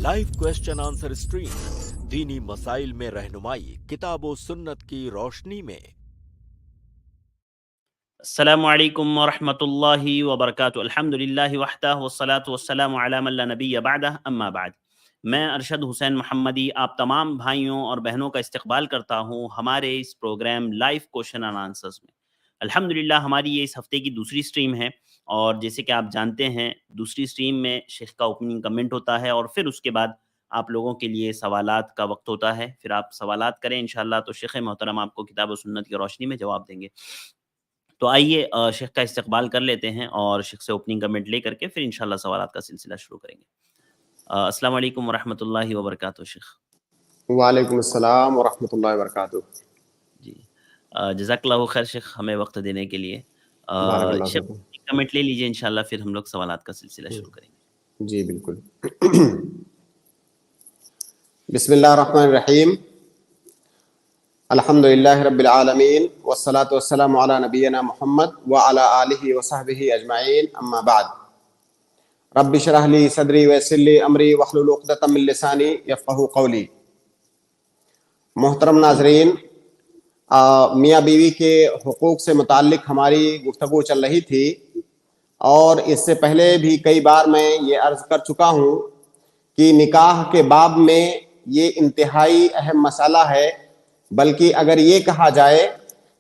Live question answer stream दीनी मसाइल में रहनुमाई किताब व सुन्नत की रोशनी में। अस्सलामु अलैकुम वरहमतुल्लाहि वबरकातुहू। अल्हम्दुलिल्लाहि वहदहु वस्सलातु वस्सलामु अला मन ला नबिय्य बअदह, अम्मा बाद। मैं अरशद हुसैन मोहम्मदी आप तमाम भाइयों और बहनों का इस्तकबाल करता हूँ हमारे इस programme live question and answers में। अल्हम्दुलिल्लाह हमारी ये इस हफ्ते की दूसरी स्ट्रीम है, और जैसे कि आप जानते हैं दूसरी स्ट्रीम में शेख का ओपनिंग कमेंट होता है और फिर उसके बाद आप लोगों के लिए सवालात का वक्त होता है। फिर आप सवालात करें इंशाल्लाह, तो शेख मोहतरम आपको किताब और सुन्नत की रोशनी में जवाब देंगे। तो आइए शेख का इस्तकबाल कर लेते हैं और शेख से ओपनिंग कमेंट लेकर के फिर इंशाल्लाह सवालात का सिलसिला शुरू करेंगे। अस्सलाम वालेकुम वरहमतुल्लाहि वबरकातुहू शेख। वालेकुम अस्सलाम वरहमतुल्लाहि वबरकातुहू। जी, जज़ाकल्लाहु खैर शेख हमें वक्त देने के लिए। बारकल्लाह शेख फीकुम। कमेंट ले लीजिए इंशाल्लाह, फिर हम लोग सवालात का सिलसिला शुरू करेंगे। जी बिल्कुल। बिस्मिल्लाहिर रहमानिर रहीम। अल्हम्दुलिल्लाहि रब्बिल आलमीन वस्सलातु वस्सलामु अला नबिय्यिना मुहम्मद व अला आलिहि व सहबिहि अजमाइन, अम्मा बाद। रब्बि इश्रह ली सदरी व यस्सिर ली अमरी वहलुल उक़दतम मिन लिसानी यफ़क़हू क़ौली। मोहतरम नाज़रीन, मियाँ बीवी के हुकूक से मुताल्लिक हमारी गुफ्तगू चल रही थी, और इससे पहले भी कई बार मैं ये अर्ज़ कर चुका हूँ कि निकाह के बाब में ये इंतहाई अहम मसला है, बल्कि अगर ये कहा जाए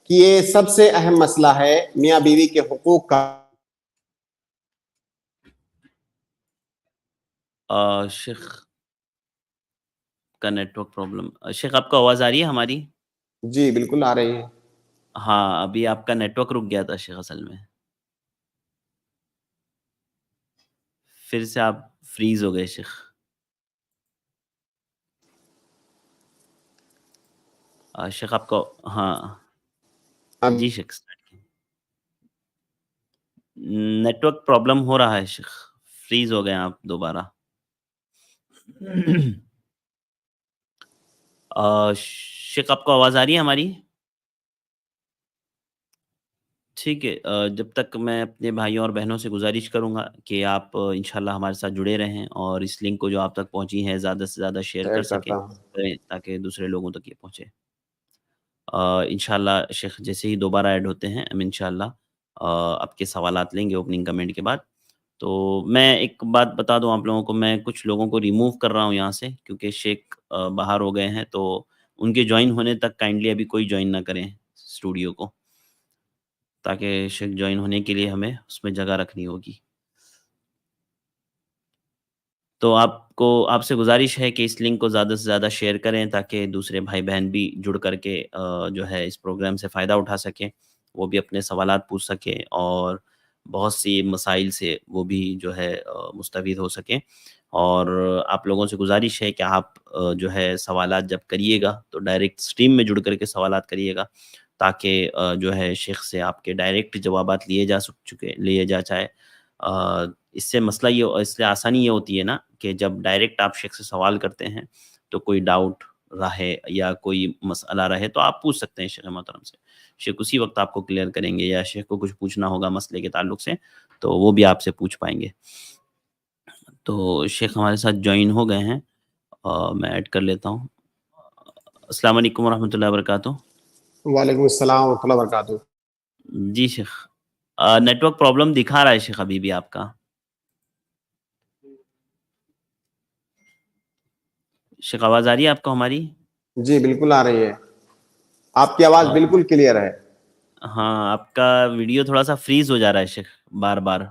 कि ये सबसे अहम मसला है मियाँ बीवी के हुकूक का। शेख का नेटवर्क प्रॉब्लम। शेख आपको आवाज़ आ रही है हमारी? जी बिल्कुल आ रही है। हाँ, अभी आपका नेटवर्क रुक गया था शेख असल में। फिर से आप फ्रीज हो गए शेख। शेख आपको हाँ अब जी शेख स्टार्ट कीजिए। नेटवर्क प्रॉब्लम हो रहा है शेख, फ्रीज हो गए आप दोबारा। शेख आपको आवाज़ आ रही है हमारी? ठीक है, जब तक मैं अपने भाइयों और बहनों से गुज़ारिश करूँगा कि आप इंशाल्लाह हमारे साथ जुड़े रहें और इस लिंक को जो आप तक पहुँची है ज़्यादा से ज़्यादा शेयर कर शेयर करता हूँ। करें ताकि दूसरे लोगों तक ये पहुँचे। इंशाल्लाह शेख जैसे ही दोबारा ऐड होते हैं हम इंशाल्लाह आपके सवालात लेंगे ओपनिंग कमेंट के बाद। तो मैं एक बात बता दूँ आप लोगों को, मैं कुछ लोगों को रिमूव कर रहा हूँ यहाँ से क्योंकि शेख बाहर हो गए हैं, तो उनके जॉइन होने तक काइंडली अभी कोई जॉइन ना करें स्टूडियो को, ताकि शेख जॉइन होने के लिए हमें उसमें जगह रखनी होगी। तो आपसे गुज़ारिश है कि इस लिंक को ज़्यादा से ज़्यादा शेयर करें ताकि दूसरे भाई-बहन भी जुड़ कर के जो है इस प्रोग्राम से फ़ायदा उठा सकें। वो भी अपने सवालात पूछ सकें और बहुत सी मसाइल से वो भी जो है मुस्तफ़ीद हो सकें। और आप लोगों से गुज़ारिश है कि आप जो है सवालात जब करिएगा तो डायरेक्ट स्ट्रीम में जुड़ कर के सवालात करिएगा, ताकि जो है शेख से आपके डायरेक्ट जवाबात लिए जा जाए। इससे मसला ये इसलिए आसानी ये होती है ना कि जब डायरेक्ट आप शेख से सवाल करते हैं तो कोई डाउट रहे या कोई मसला रहे तो आप पूछ सकते हैं शेख मोहतरम से। शेख उसी वक्त आपको क्लियर करेंगे, या शेख को कुछ पूछना होगा मसले के ताल्लुक से तो वो भी आपसे पूछ पाएंगे। तो शेख हमारे साथ ज्वाइन हो गए हैं, मैं ऐड कर लेता हूँ। अस्सलाम वालेकुम वरहमतुल्लाहि वबरकातुहू। वालेकुम अस्सलाम वरहमतुल्लाहि वबरकातुहू। जी शेख, नेटवर्क प्रॉब्लम दिखा रहा है शेख अभी भी आपका। शेख आवाज़ आ रही है आपको हमारी? जी बिल्कुल आ रही है, आपकी आवाज़ अ, बिल्कुल क्लियर है। हाँ, आपका वीडियो थोड़ा-सा फ्रीज़ हो जा रहा है शेख बार-बार।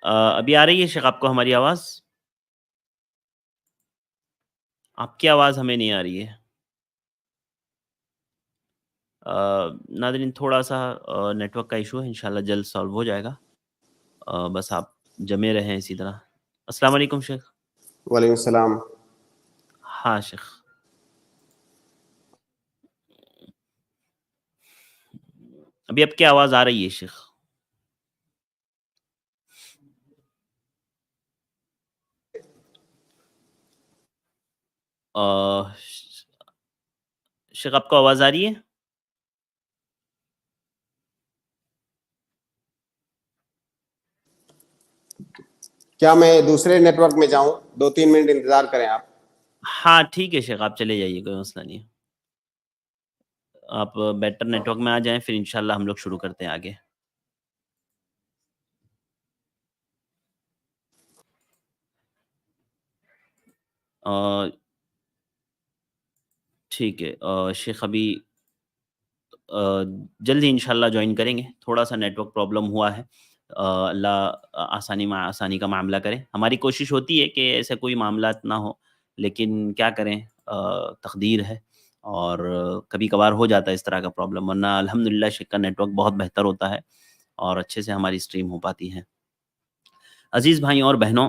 अभी आ रही है शेख आपको हमारी आवाज़? आपकी आवाज़ हमें नहीं आ रही है। नाज़रीन थोड़ा-सा नेटवर्क का इश्यू है, इंशाल्लाह जल्द सॉल्व हो जाएगा। बस आप जमे रहें इसी तरह। अस्सलाम वालेकुम शेख। वालेकुम सलाम। हाँ शेख। अभी आपकी आवाज़ आ रही है शेख। शेख आपको आवाज़ आ रही है? क्या मैं दूसरे नेटवर्क में जाऊं? 2-3 मिनट इंतजार करें आप। हाँ ठीक है शेख, आप चले जाइए, कोई मसला नहीं है। आप बेटर नेटवर्क में आ जाएं, फिर इंशाल्लाह हम लोग शुरू करते हैं आगे। ठीक है, शेख अभी जल्द ही इंशाल्लाह ज्वाइन करेंगे। थोड़ा-सा नेटवर्क प्रॉब्लम हुआ है। अल्लाह आसानी का मामला करे। हमारी कोशिश होती है कि ऐसे कोई मामलात ना हो, लेकिन क्या करें, तकदीर है और कभी-कभार हो जाता है इस तरह का प्रॉब्लम, वरना अल्हम्दुलिल्लाह शेख का नेटवर्क बहुत बेहतर होता है और अच्छे से हमारी स्ट्रीम हो पाती है। अज़ीज़ भाइयों और बहनों,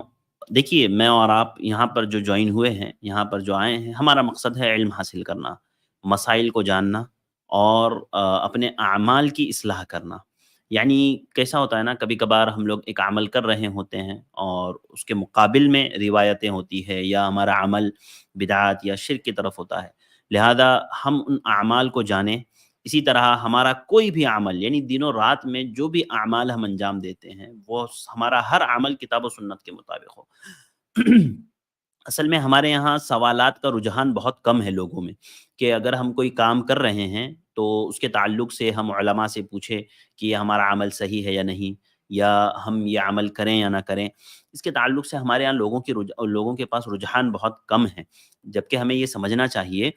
देखिए मैं और आप यहाँ पर जो जॉइन हुए हैं, यहाँ पर जो आए हैं, हमारा मकसद है इल्म हासिल करना, मसाइल को जानना और अपने अमाल की इस्लाह करना। यानी कैसा होता है ना, कभी-कभार हम लोग एक अमल कर रहे होते हैं और उसके मुकाबिल में रिवायतें होती है या हमारा अमल बिदअत या शिर्क की तरफ होता है। लिहाज़ा हम उन अमाल को जानें। इसी तरह हमारा कोई भी अमल, यानी दिनों रात में जो भी अमाल हम अंजाम देते हैं, वो हमारा हर अमल किताब व सुन्नत के मुताबिक हो। असल में हमारे यहाँ सवालात का रुझान बहुत कम है लोगों में, कि अगर हम कोई काम कर रहे हैं तो उसके ताल्लुक से हम उलमा से पूछें कि ये हमारा अमल सही है या नहीं, या हम ये अमल करें या ना करें। इसके ताल्लुक से हमारे यहाँ लोगों के पास रुझान बहुत कम है, जबकि हमें ये समझना चाहिए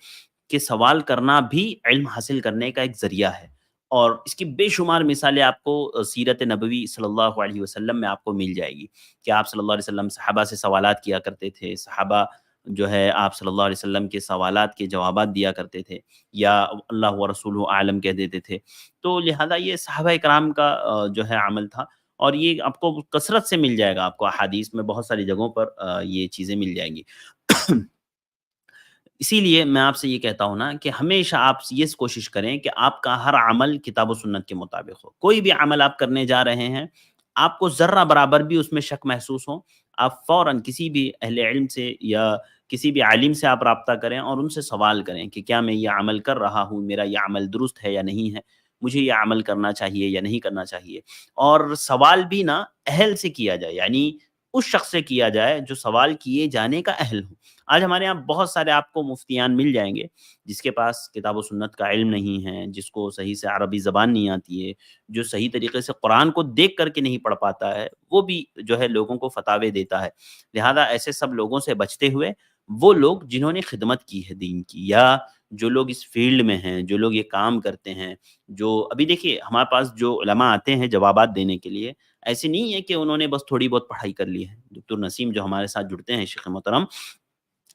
कि सवाल करना भी इल्म हासिल करने का एक ज़रिया है। और इसकी बेशुमार मिसालें आपको सीरत नबवी सल्लल्लाहु अलैहि वसल्लम में आपको मिल जाएगी कि आप सल्लल्लाहु अलैहि वसल्लम सहाबा से सवालात किया करते थे। सहाबा जो है आप सल्लल्लाहु अलैहि वसल्लम के सवालात के जवाबात दिया करते थे या अल्लाह व रसूलुहु आलम कह देते थे। तो लिहाज़ा ये सहाबा इकराम का जो है अमल था और ये आपको कसरत से मिल जाएगा, आपको अहादीस में बहुत सारी जगहों पर ये चीज़ें मिल जाएँगी। इसीलिए मैं आपसे ये कहता हूँ ना कि हमेशा आप ये कोशिश करें कि आपका हर अमल किताब व सुन्नत के मुताबिक हो। कोई भी अमल आप करने जा रहे हैं, आपको ज़र्रा बराबर भी उसमें शक महसूस हो, आप फ़ौरन किसी भी अहले इल्म से या किसी भी आलिम से आप राब्ता करें और उनसे सवाल करें कि क्या मैं ये अमल कर रहा हूँ, मेरा ये अमल दुरुस्त है या नहीं है? मुझे ये अमल करना चाहिए या नहीं करना चाहिए? और सवाल भी ना अहल से किया जाए, यानी उस शख्स से किया जाए जो सवाल किए जाने का अहल हो। आज हमारे यहाँ बहुत सारे आपको मुफ्तियान मिल जाएँगे, जिसके पास किताब व सुन्नत का इल्म नहीं है, जिसको सही से अरबी ज़बान नहीं आती है, जो सही तरीके से कुरान को देख कर के नहीं पढ़ पाता है, वो भी जो है लोगों को फ़तावे देता है। लिहाज़ा ऐसे सब लोगों से बचते हुए, वो लोग जिन्होंने खिदमत की है दीन की, या जो लोग इस फ़ील्ड में हैं, जो लोग ये काम करते हैं, जो अभी देखिए हमारे पास जो उलमा आते हैं जवाबात देने के लिए, ऐसे नहीं है कि उन्होंने बस थोड़ी बहुत पढ़ाई कर ली है। डॉक्टर नसीम जो हमारे साथ जुड़ते हैं शेख़ मोहतरम,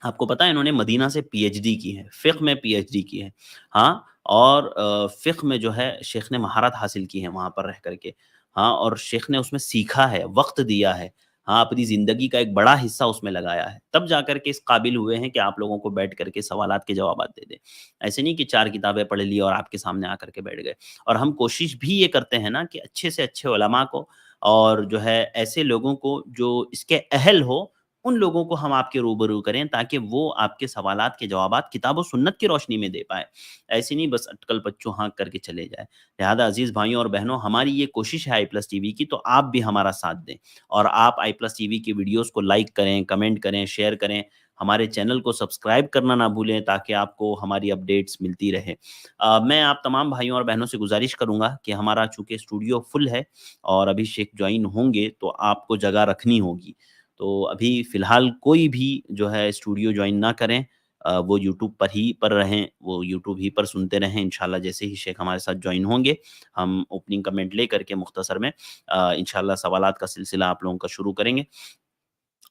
आपको पता है इन्होंने मदीना से पीएचडी की है, फ़िक़्ह में पीएचडी की है। हाँ, और फ़िक़्ह में जो है शेख ने महारत हासिल की है वहाँ पर रह कर के। हाँ, और शेख ने उसमें सीखा है, वक़्त दिया है। हाँ, अपनी ज़िंदगी का एक बड़ा हिस्सा उसमें लगाया है। तब जाकर के इस काबिल हुए हैं कि आप लोगों को बैठ कर के सवालात के जवाबात दे दें। ऐसे नहीं कि 4 किताबें पढ़ ली और आपके सामने आकर के बैठ गए। और हम कोशिश भी ये करते हैं ना कि अच्छे से अच्छे उलमा को और जो है ऐसे लोगों को जो इसके अहल हो, उन लोगों को हम आपके रूबरू करें ताकि वो आपके सवालात के जवाबात किताब व सुन्नत की रोशनी में दे पाएँ। ऐसे नहीं बस अटकल पच्चू हाँक करके चले जाएँ। लिहाज़ा अज़ीज़ भाइयों और बहनों, हमारी ये कोशिश है आई प्लस टीवी की, तो आप भी हमारा साथ दें और आप आई प्लस टीवी की वीडियोज़ को लाइक करें, कमेंट करें, शेयर करें। हमारे चैनल को सब्सक्राइब करना ना भूलें ताकि आपको हमारी अपडेट्स मिलती रहे। मैं आप तमाम भाइयों और बहनों से गुज़ारिश करूँगा कि हमारा चूँकि स्टूडियो फुल है और अभी शेख जॉइन होंगे तो आपको जगह रखनी होगी। तो अभी फ़िलहाल कोई भी जो है स्टूडियो जॉइन ना करें, वो यूट्यूब पर रहें, वो यूट्यूब ही पर सुनते रहें। इंशाल्लाह जैसे ही शेख हमारे साथ जॉइन होंगे, हम ओपनिंग कमेंट लेकर के मुख्तसर में इंशाल्लाह सवालात का सिलसिला आप लोगों का शुरू करेंगे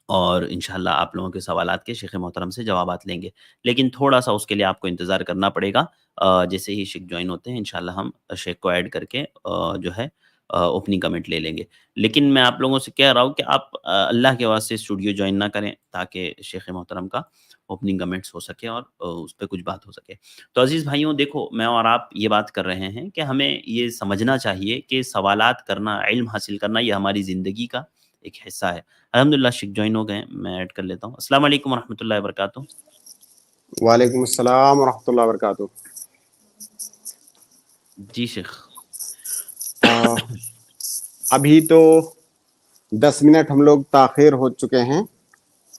और इंशाल्लाह आप लोगों के सवालात के शेख मोहतरम से जवाबात लेंगे। लेकिन थोड़ा-सा उसके लिए आपको इंतज़ार करना पड़ेगा। जैसे ही शेख जॉइन होते हैं इंशाल्लाह हम शेख को ऐड करके जो है ओपनिंग कमेंट ले लेंगे। लेकिन मैं आप लोगों से कह रहा हूँ कि आप अल्लाह के वास्ते स्टूडियो जॉइन ना करें ताकि शेख मोहतरम का ओपनिंग कमेंट्स हो सके और उस पे कुछ बात हो सके। तो अज़ीज़ भाइयों, देखो मैं और आप ये बात कर रहे हैं कि हमें ये समझना चाहिए कि सवालात करना, इल्म हासिल करना ये हमारी ज़िंदगी का एक हिस्सा है। अल्हम्दुलिल्लाह शेख जॉइन हो गए हैं, मैं ऐड कर लेता हूँ। अस्सलाम वालेकुम रहमतुल्लाहि व बरकातुहू। वालेकुम अस्सलाम व रहमतुल्लाहि व बरकातुहू। जी शेख। अभी तो 10 मिनट हम लोग ताखिर हो चुके हैं,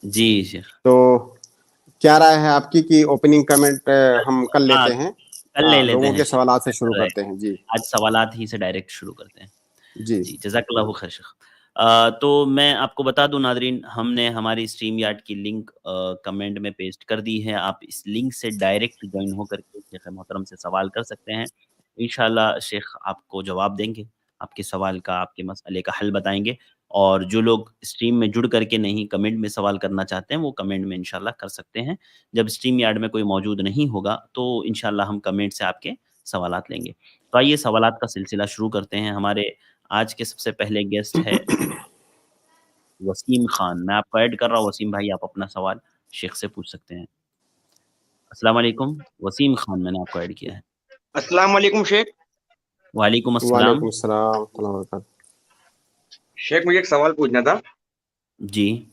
जी शेख। तो क्या राय है आपकी कि ओपनिंग कमेंट हम कर हाँ, लेते हैं? कल ले लेते लोगों हैं के शेख, सवालात से शुरू राइट। करते हैं जी। आज सवालात ही से डायरेक्ट शुरू करते हैं। जी जी, जज़ाकल्लाहु खैर शेख। तो मैं आपको बता दूं नादरीन, हमने हमारी स्ट्रीम यार्ड की लिंक कमेंट में पेस्ट कर दी है। आप इस लिंक से डायरेक्ट ज्वाइन होकर के शेख मोहतरम से सवाल कर सकते हैं। इंशाल्लाह शेख आपको जवाब देंगे, आपके सवाल का, आपके मसले का हल बताएंगे। और जो लोग स्ट्रीम में जुड़ करके नहीं कमेंट में सवाल करना चाहते हैं, वो कमेंट में इंशाल्लाह कर सकते हैं। जब स्ट्रीम यार्ड में कोई मौजूद नहीं होगा तो इंशाल्लाह हम कमेंट से आपके सवालात लेंगे। तो आइए सवालात का सिलसिला शुरू करते हैं। हमारे आज के सबसे पहले गेस्ट है वसीम खान। मैं आपको ऐड कर रहा हूँ वसीम भाई, आप अपना सवाल शेख से पूछ सकते हैं। अस्सलाम वालेकुम वसीम खान, मैंने आपको ऐड किया है। अस्सलाम वालेकुम शेख। वालेकुम अस्सलाम। वालेकुम अस्सलाम व रहमतुल्लाहि व बरकातहू। शेख मुझे एक सवाल पूछना था। जी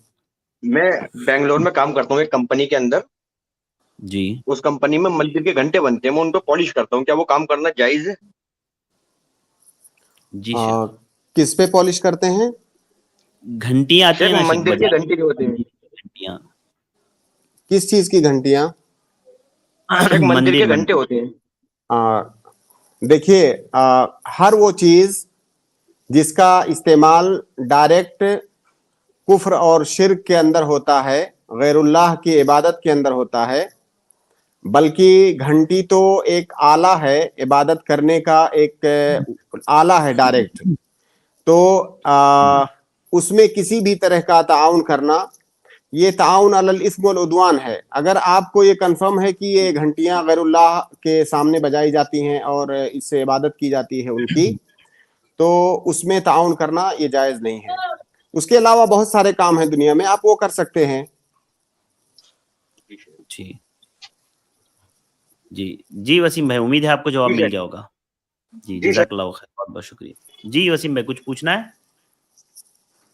मैं बेंगलोर में काम करता हूँ एक कंपनी के अंदर। जी उस कंपनी में मंदिर के घंटे बनते हैं, मैं उनको पॉलिश करता हूँ, क्या वो काम करना जायज है? जी शेख। किस पे पॉलिश करते हैं? घंटी आती है शेख ना शेख, मंदिर के बजाने घंटे जो होते हैं, मंदिर की घंटियाँ। किस चीज की घंटियां? शेख मंदिर के मंदिर घंटे मंदिर। होते हैं। देखिए, हर वो चीज जिसका इस्तेमाल डायरेक्ट कुफ्र और शिर्क के अंदर होता है, गैरुल्लाह की इबादत के अंदर होता है, बल्कि घंटी तो एक आला है, इबादत करने का एक आला है डायरेक्ट। तो उसमें किसी भी तरह का ताउन करना, ये ताउन अलल इस्म वल उद्वान है। अगर आपको ये कंफर्म है कि ये घंटियां गैरुल्लाह के सामने बजाई जाती हैं और इससे इबादत की जाती है उनकी, तो उसमें ताउन करना ये जायज नहीं है। उसके अलावा बहुत सारे काम हैं दुनिया में, आप वो कर सकते हैं। जी जी जी वसीम भाई, उम्मीद है आपको जवाब ठीक मिल है। गया होगा। जी जी सर। जज़ाकल्लाहु खैर, बहुत बहुत शुक्रिया। जी वसीम भाई, कुछ पूछना है?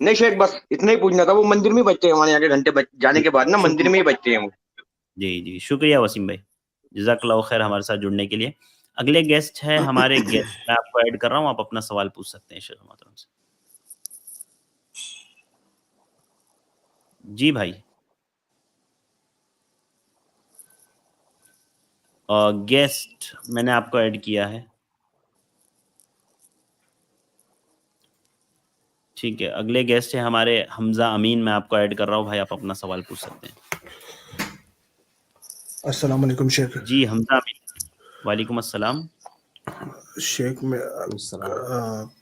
नहीं शेख, बस इतना ही पूछना था। वो मंदिर में ही बजते हैं हमारे यहाँ के घंटे, जाने के बाद ना मंदिर में ही बजते हैं वो। जी जी शुक्रिया वसीम भाई, जज़ाकल्लाहु खैर हमारे साथ जुड़ने के लिए। अगले गेस्ट है हमारे गेस्ट, मैं आपको ऐड कर रहा हूँ, आप अपना सवाल पूछ सकते हैं शेख मोहतरम से। जी भाई, गेस्ट मैंने आपको ऐड किया है। ठीक है, अगले गेस्ट है हमारे हमजा अमीन, मैं आपको ऐड कर रहा हूँ भाई, आप अपना सवाल पूछ सकते हैं। अस्सलाम वालेकुम शेख। जी हमजा अमीन, वालेकुम अस्सलाम। शेख में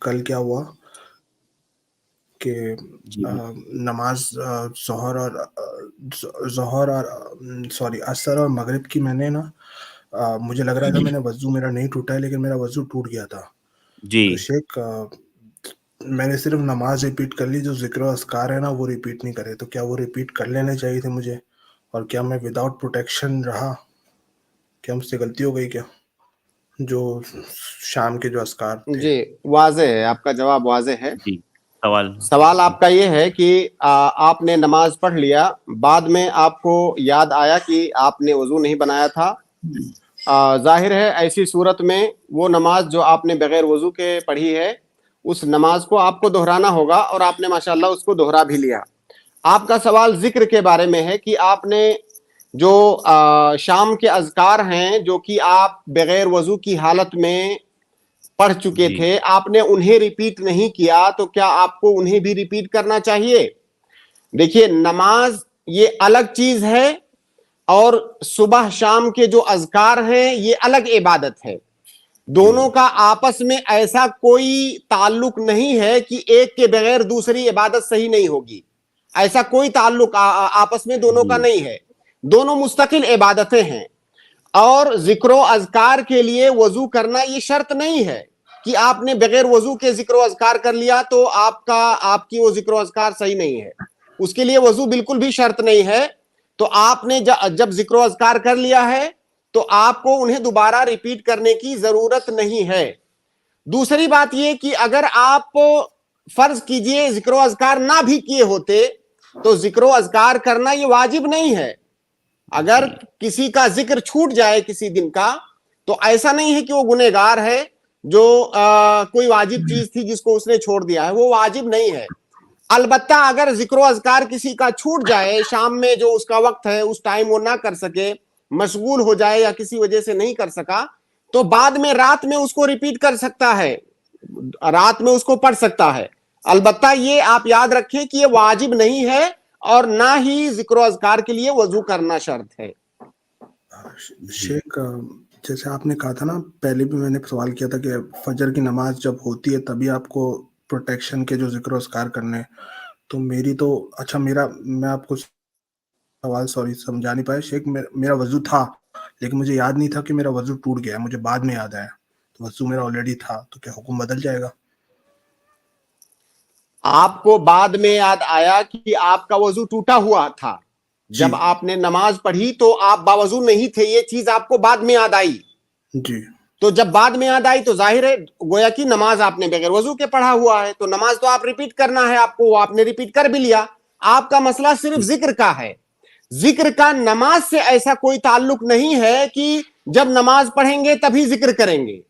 कल क्या हुआ कि जी नमाज ज़ोहर और सॉरी असर और मगरिब की मैंने ना मुझे लग रहा था मैंने वज़ू मेरा नहीं टूटा है, लेकिन मेरा वज़ू टूट गया था। जी तो शेख मैंने सिर्फ नमाज रिपीट कर ली, जो ज़िक्र और अस्कार है ना वो रिपीट नहीं करे, तो क्या वो रिपीट कर लेने चाहिए थे मुझे? और क्या मैं विदाउट प्रोटेक्शन रहा? क्या मुझसे गलती हो गई क्या? जो शाम के जो अस्कार थे। जी, वाज़ेह है, आपका जवाब वाज़ेह है। जी सवाल सवाल आपका ये है कि आपने नमाज पढ़ लिया, बाद में आपको याद आया कि आपने वजू नहीं बनाया था। जाहिर है ऐसी सूरत में वो नमाज जो आपने बगैर वजू के पढ़ी है, उस नमाज को आपको दोहराना होगा, और आपने माशाल्लाह उसको दोहरा भी लिया। आपका सवाल जिक्र के बारे में है कि आपने जो शाम के अज़कार हैं जो कि आप बगैर वजू की हालत में पढ़ चुके जी थे, आपने उन्हें रिपीट नहीं किया, तो क्या आपको उन्हें भी रिपीट करना चाहिए? देखिए, नमाज ये अलग चीज है और सुबह शाम के जो अज़कार हैं ये अलग इबादत है। दोनों का आपस में ऐसा कोई ताल्लुक नहीं है कि एक के बगैर दूसरी इबादत सही नहीं होगी। ऐसा कोई ताल्लुक आपस में दोनों का नहीं है। दोनों मुस्तकिल इबादतें हैं। और जिक्र अज़कार के लिए वजू करना ये शर्त नहीं है कि आपने बगैर वजू के जिक्र अज़कार कर लिया तो आपकी वो जिक्र अज़कार सही नहीं है। उसके लिए वजू बिल्कुल भी शर्त नहीं है। तो आपने जब जिक्र अज़कार कर लिया है तो आपको उन्हें दोबारा रिपीट करने की जरूरत नहीं है। दूसरी बात यह कि अगर आप फर्ज कीजिए जिक्र अज़कार ना भी किए होते तो जिक्र अज़कार करना ये वाजिब नहीं है। अगर किसी का जिक्र छूट जाए किसी दिन का, तो ऐसा नहीं है कि वो गुनहगार है जो कोई वाजिब चीज थी जिसको उसने छोड़ दिया है, वो वाजिब नहीं है। البتہ اگر ذکر و اذکار کسی کا چھوٹ جائے، شام میں جو اس کا وقت ہے اس ٹائم وہ نہ کر سکے، مشغول ہو جائے یا کسی وجہ سے نہیں کر سکا، تو بعد میں رات میں اس کو ریپیٹ کر سکتا ہے، رات میں اس کو پڑھ سکتا ہے۔ البتہ یہ آپ یاد رکھیں کہ یہ واجب نہیں ہے اور نہ ہی ذکر و اذکار کے لیے وضو کرنا شرط ہے۔ شیخ جیسے آپ نے کہا تھا نا، پہلے بھی میں نے سوال کیا تھا کہ فجر کی نماز جب ہوتی ہے تبھی آپ کو پروٹیکشن کے جو ذکر و اذکار کرنے، تو میری تو اچھا میں آپ کو سوال سمجھا نہیں پایا شیخ، میرا وضو تھا لیکن مجھے یاد نہیں تھا کہ میرا وضو ٹوٹ گیا، مجھے بعد میں یاد آیا، تو وضو میرا آلریڈی تھا، تو کیا حکم بدل جائے گا؟ آپ کو بعد میں یاد آیا کہ آپ کا وضو ٹوٹا ہوا تھا، جب آپ نے نماز پڑھی تو آپ باوضو نہیں تھے، یہ چیز آپ کو بعد میں یاد آئی جی، تو جب بعد میں یاد آئی تو ظاہر ہے گویا کہ نماز آپ نے بغیر وضو کے پڑھا ہوا ہے، تو نماز تو آپ ریپیٹ کرنا ہے آپ کو، وہ آپ نے ریپیٹ کر بھی لیا۔ آپ کا مسئلہ صرف ذکر کا ہے، ذکر کا نماز سے ایسا کوئی تعلق نہیں ہے کہ جب نماز پڑھیں گے تبھی ذکر کریں گے،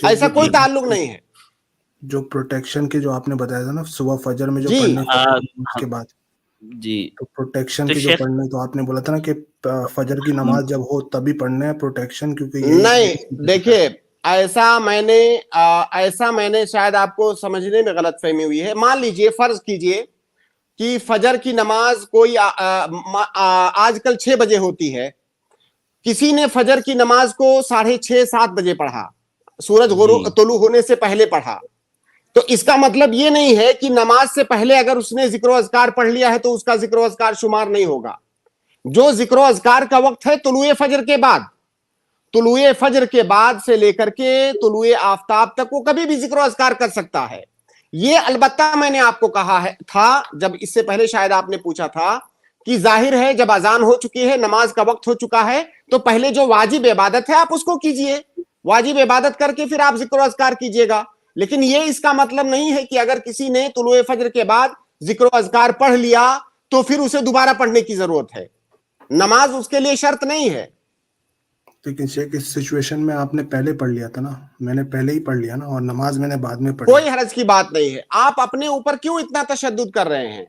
ایسا کوئی تعلق نہیں ہے۔ جو پروٹیکشن کے جو آپ نے بتایا تھا نا صبح فجر میں جو جی پڑھنے اس کے بعد، جی تو پروٹیکشن تو کے جو شیخ پڑھنے، تو آپ نے بولا تھا نا کہ فجر کی نماز جب ہو تبھی پڑھنا ہے پروٹیکشن، کیونکہ نہیں دیکھیے، ایسا میں نے شاید آپ کو سمجھنے میں غلط فہمی ہوئی ہے۔ مان لیجئے، فرض کیجئے کہ فجر کی نماز کوئی آج کل 6 بجے ہوتی ہے، کسی نے فجر کی نماز کو 6:30 7 بجے پڑھا، سورج طلوع ہونے سے پہلے پڑھا، تو اس کا مطلب یہ نہیں ہے کہ نماز سے پہلے اگر اس نے ذکر و اذکار پڑھ لیا ہے تو اس کا ذکر و اذکار شمار نہیں ہوگا۔ جو ذکر و اذکار کا وقت ہے طلوع فجر کے بعد، طلوع فجر کے بعد سے لے کر کے طلوع آفتاب تک وہ کبھی بھی ذکر و اذکار کر سکتا ہے۔ یہ البتہ میں نے آپ کو کہا تھا جب اس سے پہلے شاید آپ نے پوچھا تھا کہ ظاہر ہے جب اذان ہو چکی ہے، نماز کا وقت ہو چکا ہے، تو پہلے جو واجب عبادت ہے آپ اس کو کیجئے، واجب عبادت کر کے پھر آپ ذکر و اذکار کیجئے گا۔ لیکن یہ اس کا مطلب نہیں ہے کہ اگر کسی نے طلوع فجر کے بعد ذکر و اذکار پڑھ لیا تو پھر اسے دوبارہ پڑھنے کی ضرورت ہے، نماز اس کے لیے شرط نہیں ہے۔ لیکن شیخ اس سچویشن میں آپ نے پہلے پڑھ لیا تھا نا، میں نے پہلے ہی پڑھ لیا نا، اور نماز میں نے بعد میں پڑھی۔ کوئی حرج کی بات نہیں ہے، آپ اپنے اوپر کیوں اتنا تشدد کر رہے ہیں؟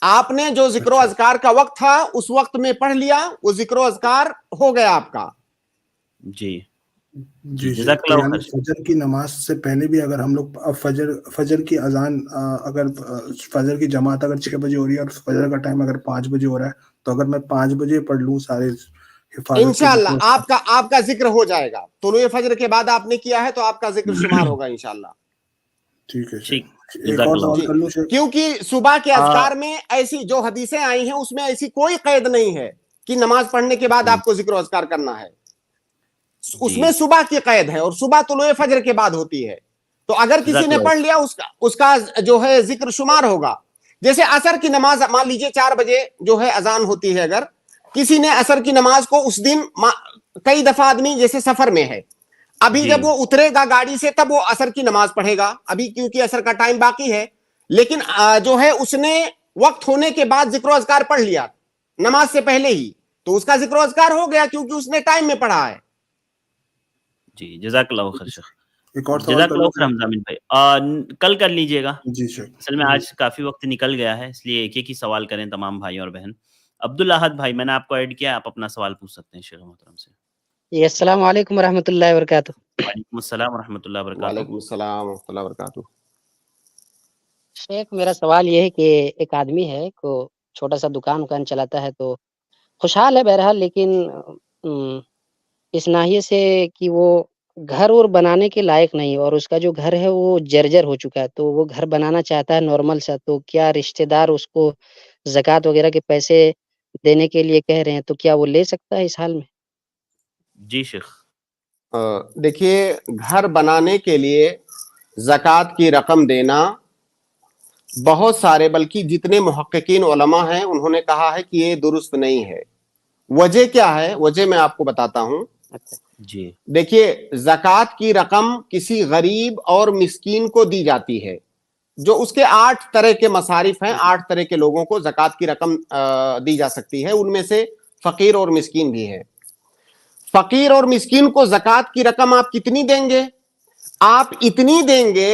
آپ نے جو ذکر و اذکار کا وقت تھا اس وقت میں پڑھ لیا، وہ ذکر و اذکار ہو گیا آپ کا۔ جی جی، جزاک اللہ خیر۔ فجر کی نماز سے پہلے بھی اگر ہم لوگ فجر کی اذان، اگر فجر کی جماعت اگر 6 بجے ہو رہی ہے اور فجر کا ٹائم اگر 5 بجے ہو رہا ہے، تو اگر میں 5 بجے پڑھ لوں سارے حفاظت، انشاءاللہ آپ کا ذکر ہو جائے گا، طلوع فجر کے بعد آپ نے کیا ہے تو آپ کا ذکر شمار ہوگا انشاءاللہ۔ ٹھیک ہے، ایک اور سوال کر لوں شیخ؟ کیونکہ صبح کے اذکار میں ایسی جو حدیثیں آئی ہیں اس میں ایسی کوئی قید نہیں ہے کہ نماز پڑھنے کے بعد آپ کو ذکر و اذکار کرنا ہے، اس میں صبح کی قید ہے اور صبح طلوع فجر کے بعد ہوتی ہے، تو اگر کسی نے پڑھ لیا اس کا جو ہے ذکر شمار ہوگا۔ جیسے عصر کی نماز مان لیجئے 4 بجے جو ہے اذان ہوتی ہے، اگر کسی نے عصر کی نماز کو اس دن، کئی دفعہ آدمی جیسے سفر میں ہے، ابھی جب وہ اترے گا گاڑی سے تب وہ عصر کی نماز پڑھے گا، ابھی کیونکہ عصر کا ٹائم باقی ہے، لیکن جو ہے اس نے وقت ہونے کے بعد ذکر و اذکار پڑھ لیا نماز سے پہلے ہی، تو اس کا ذکر و اذکار ہو گیا کیونکہ اس نے ٹائم میں پڑھا ہے۔ جی جزاک اللہ خیر شیخ، ایک اور سوال جزاک اللہ خیر حمزہ امین بھائی، کل کر لیجئے گا، جی شیخ۔ اصل میں آج کافی وقت نکل گیا ہے، اس لیے ایک ایک ہی سوال کریں تمام بھائی اور بہن۔ عبدالاحد بھائی، میں نے آپ کو ایڈ کیا، آپ اپنا سوال پوچھ سکتے ہیں شیخ محترم سے۔ جی السلام علیکم ورحمۃ اللہ وبرکاتہ۔ وعلیکم السلام ورحمۃ اللہ وبرکاتہ۔ وعلیکم السلام ورحمۃ اللہ وبرکاتہ۔ شیخ میرا سوال یہ ہے کہ ایک آدمی ہے کو چھوٹا سا دکان چلاتا ہے، تو خوشحال ہے بہرحال، لیکن اس ناحیے سے کہ وہ گھر اور بنانے کے لائق نہیں، اور اس کا جو گھر ہے وہ جرجر ہو چکا ہے، تو وہ گھر بنانا چاہتا ہے نارمل سا، تو کیا رشتہ دار اس کو زکوٰۃ وغیرہ کے پیسے دینے کے لیے کہہ رہے ہیں، تو کیا وہ لے سکتا ہے اس حال میں؟ جی شیخ، دیکھیے، گھر بنانے کے لیے زکوٰۃ کی رقم دینا، بہت سارے بلکہ جتنے محققین علماء ہیں انہوں نے کہا ہے کہ یہ درست نہیں ہے۔ وجہ کیا ہے؟ وجہ میں آپ کو بتاتا ہوں۔ جی دیکھیے، زکوٰۃ کی رقم کسی غریب اور مسکین کو دی جاتی ہے، جو اس کے 8 طرح کے مصارف ہیں، 8 طرح کے لوگوں کو زکوٰۃ کی رقم دی جا سکتی ہے، ان میں سے فقیر اور مسکین بھی ہے۔ فقیر اور مسکین کو زکوٰۃ کی رقم آپ کتنی دیں گے؟ آپ اتنی دیں گے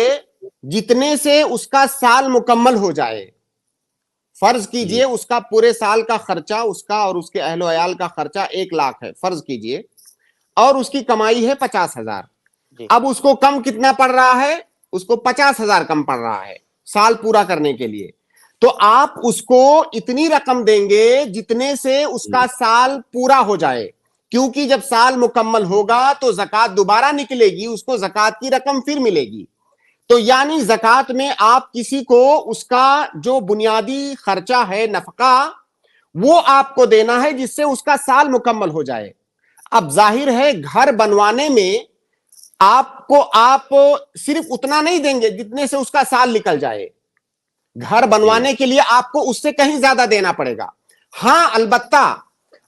जितने से उसका साल मुकम्मल हो जाए। फर्ज कीजिए उसका पूरे साल का खर्चा, उसका और उसके अहलो अयाल का खर्चा 1 लाख है, फर्ज कीजिए, और उसकी कमाई है 50,000। अब उसको कम कितना पड़ रहा है? उसको 50,000 कम पड़ रहा है साल पूरा करने के लिए। तो आप उसको इतनी रकम देंगे जितने से उसका साल पूरा हो जाए, क्योंकि जब साल मुकम्मल होगा तो ज़कात दोबारा निकलेगी, उसको ज़कात की रकम फिर मिलेगी। तो यानी ज़कात में आप किसी को उसका जो बुनियादी खर्चा है, नफका, वो आपको देना है जिससे उसका साल मुकम्मल हो जाए। अब जाहिर है घर बनवाने में आपको आप सिर्फ उतना नहीं देंगे जितने से उसका साल निकल जाए। घर बनवाने के लिए आपको उससे कहीं ज्यादा देना पड़ेगा। हां, अलबत्ता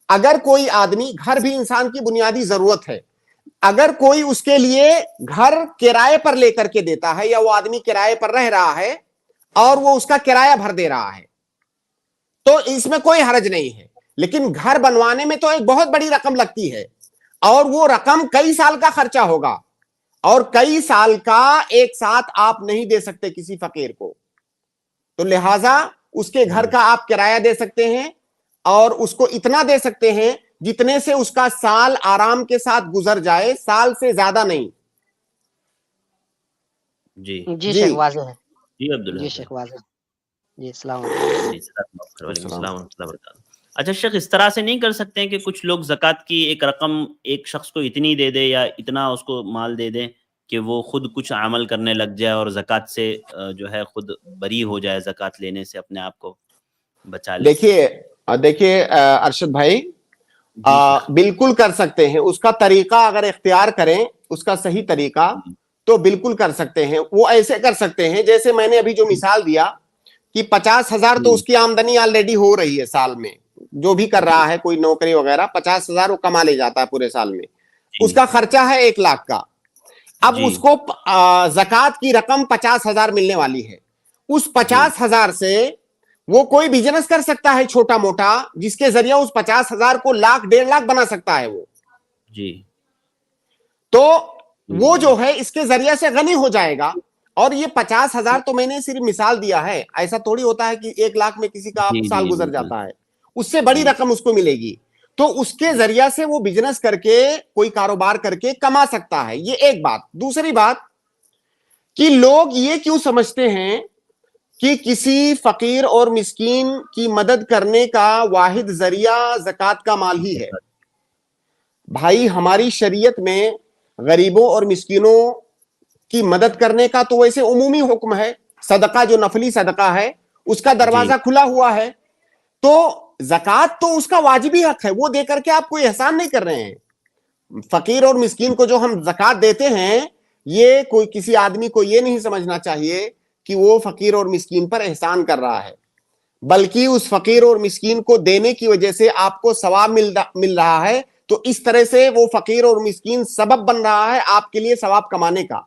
अगर कोई आदमी, घर भी इंसान की बुनियादी जरूरत है, अगर कोई उसके लिए घर किराए पर लेकर के देता है या वो आदमी किराए पर रह रहा है और वो उसका किराया भर दे रहा है, तो इसमें कोई हर्ज नहीं है। लेकिन घर बनवाने में तो एक बहुत बड़ी रकम लगती है और वो रकम कई साल का खर्चा होगा, और कई साल का एक साथ आप नहीं दे सकते किसी फकीर को। तो लिहाजा उसके घर का आप किराया दे सकते हैं और उसको इतना दे सकते हैं जितने से उसका साल आराम के साथ गुजर जाए, साल से ज्यादा नहीं। जी जी शेख वाज़ेह है। जी अब्दुल्ला जी शेख वाज़ेह। जी अस्सलाम वालेकुम। जी, वालेकुम सलाम व रहमतुल्लाहि व बरकातहू। अच्छा शेख, इस तरह से नहीं कर सकते हैं कि कुछ लोग ज़कात की एक रकम एक शख्स को इतनी दे दे या इतना उसको माल दे दें कि वो खुद कुछ अमल करने लग जाए और ज़कात से जो है खुद बरी हो जाए, ज़कात लेने से अपने आप को बचा ले? देखिए अरशद भाई, बिल्कुल कर सकते हैं। उसका तरीका अगर इख्तियार करें, उसका सही तरीका, तो बिल्कुल कर सकते हैं। वो ऐसे कर सकते हैं जैसे मैंने अभी जो मिसाल दिया कि 50,000 तो उसकी आमदनी ऑलरेडी हो रही है साल में, जो भी कर रहा है कोई नौकरी वगैरह, 50,000 वो कमा ले जाता है पूरे साल में। उसका खर्चा है 1 लाख का। अब उसको ज़कात की रकम 50,000 मिलने वाली है। उस 50,000 से वो कोई बिजनेस कर सकता है छोटा मोटा, जिसके जरिए उस 50,000 को लाख 1.5 लाख बना सकता है वो जी। तो वो जो है इसके जरिए से गनी हो जाएगा। और ये 50,000 तो मैंने सिर्फ मिसाल दिया है, ऐसा थोड़ी होता है कि 1 लाख में किसी का साल गुजर जाता है। उससे बड़ी रकम उसको मिलेगी, तो उसके जरिया से वो बिजनेस करके, कोई कारोबार करके कमा सकता है। ये एक बात। दूसरी बात कि लोग ये क्यों समझते हैं कि किसी फकीर और मिस्कीन की मदद करने का वाहिद जरिया ज़कात का माल ही है। भाई, हमारी शरीयत में गरीबों और मिस्कीनों की मदद करने का तो वैसे उमूमी हुक्म है। सदका जो नफली सदका है उसका दरवाजा खुला हुआ है, तो ज़कात तो उसका वाजिबी हक है, वो दे करके आप कोई एहसान नहीं कर रहे हैं। फकीर और मिस्कीन को जो हम ज़कात देते हैं, ये कोई किसी आदमी को ये नहीं समझना चाहिए कि वो फकीर और मिस्कीन पर एहसान कर रहा है, बल्कि उस फकीर और मिस्कीन को देने की वजह से आपको सवाब मिल रहा है। तो इस तरह से वो फकीर और मिस्कीन सबब बन रहा है आपके लिए सवाब कमाने का।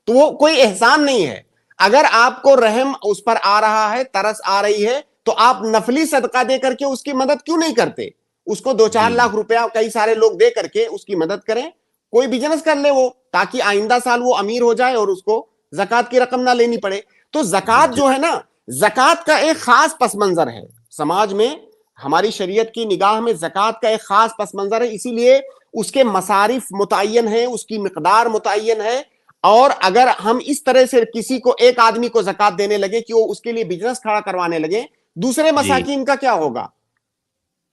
तो वो कोई एहसान नहीं है। अगर आपको रहम उस पर आ रहा है, तरस आ रही है, तो आप नफली सदका दे करके उसकी मदद क्यों नहीं करते? उसको 2-4 लाख रुपया कई सारे लोग दे करके उसकी मदद करें, कोई बिजनेस कर ले वो, ताकि आइंदा साल वो अमीर हो जाए और उसको ज़कात की रकम ना लेनी पड़े। तो ज़कात जो है ना, ज़कात का एक खास पस मंजर है समाज में। हमारी शरीयत की निगाह में ज़कात का एक खास पस मंजर है, इसीलिए उसके मसारिफ मुतय्यन है, उसकी मिकदार मुतय्यन है। और अगर हम इस तरह से किसी को, एक आदमी को ज़कात देने लगे कि वो उसके लिए बिजनेस खड़ा करवाने लगे, दूसरे मसाकीन का क्या होगा?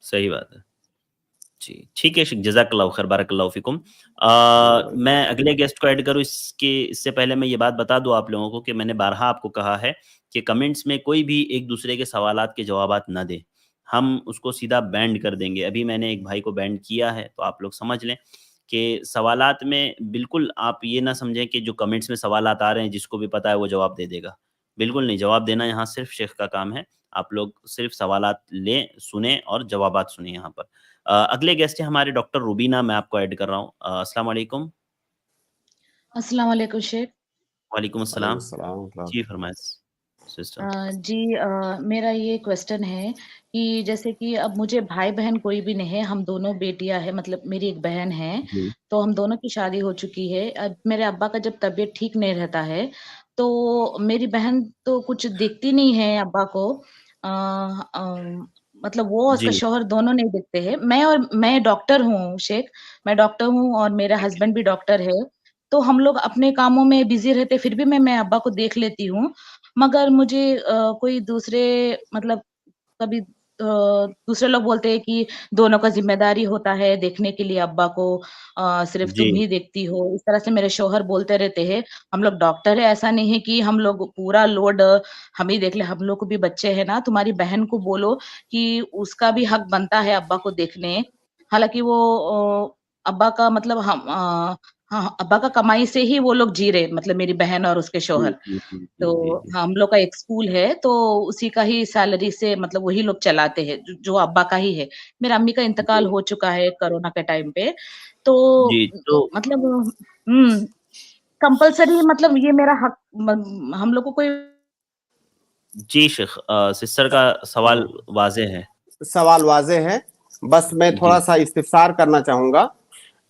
सही बात है जी। ठीक है, जज़ाकल्लाहु खैर, बारकल्लाहु फिकुम। मैं अगले गेस्ट को ऐड करूँ इससे पहले मैं ये बात बता दूं आप लोगों को कि मैंने बारहा आपको कहा है कि कमेंट्स में कोई भी एक दूसरे के सवालात के जवाबात ना दे, हम उसको सीधा बैंड कर देंगे। अभी मैंने एक भाई को बैंड किया है, तो आप लोग समझ लें कि सवालात में बिल्कुल आप ये ना समझें कि जो कमेंट्स में सवालात आ रहे हैं जिसको भी पता है वो जवाब दे देगा। बिल्कुल नहीं, जवाब देना यहाँ सिर्फ शेख का काम है। आप लोग सिर्फ सवालात लें, सुने और जवाबात सुने यहाँ पर। अगले गेस्ट है हमारे डॉक्टर रुबीना, मैं आपको ऐड कर रहा हूँ। अस्सलाम वालेकुम। अस्सलाम वालेकुम शेख। वालेकुम अस्सलाम। जी फरमाइए सिस्टर। जी मेरा ये क्वेश्चन है कि जैसे कि अब मुझे भाई बहन कोई भी नहीं है, हम दोनों बेटियां हैं, मतलब मेरी एक बहन है, तो हम दोनों की शादी हो चुकी है। अब मेरे अब्बा का जब तबीयत ठीक नहीं रहता है तो मेरी बहन तो कुछ देखती नहीं है अब्बा को। मतलब वो और उसका जी, शौहर दोनों नहीं देखते हैं। मैं डॉक्टर हूँ शेख, मैं डॉक्टर हूँ और मेरा हस्बैंड भी डॉक्टर है। तो हम लोग अपने कामों में बिज़ी रहते, फिर भी मैं अब्बा को देख लेती हूँ। मगर मुझे कोई दूसरे मतलब कभी दूसरे लोग बोलते हैं कि दोनों का ज़िम्मेदारी होता है देखने के लिए अब्बा को, सिर्फ़ जी, तुम ही देखती हो। इस तरह से मेरे शौहर बोलते रहते हैं। हम लोग डॉक्टर हैं, ऐसा नहीं है कि हम लोग पूरा लोड हम ही देख लें, हम लोग को भी बच्चे हैं ना। तुम्हारी बहन को बोलो कि उसका भी हक बनता है अब्बा को देखने। हालाँकि वो अब्बा का मतलब हाँ, अब्बा का कमाई से ही वो लोग जी रहे, मतलब मेरी बहन और उसके जी, शौहर। जी, जी, तो जी, जी, जी। हाँ, हम लोग का एक स्कूल है, तो उसी का ही सैलरी से मतलब वही लोग चलाते हैं, जो अब्बा का ही है। मेरा अम्मी का इंतकाल जी, हो चुका है कोरोना के टाइम पे, तो जी, तो मतलब कंपल्सरी मतलब ये मेरा हक हम लोग को कोई जी शेख, सिस्टर का सवाल हाँ, वाज़ेह है। सवाल वाजे है। बस मैं थोड़ा जी, सा इस्तिफसार करना चाहूंगा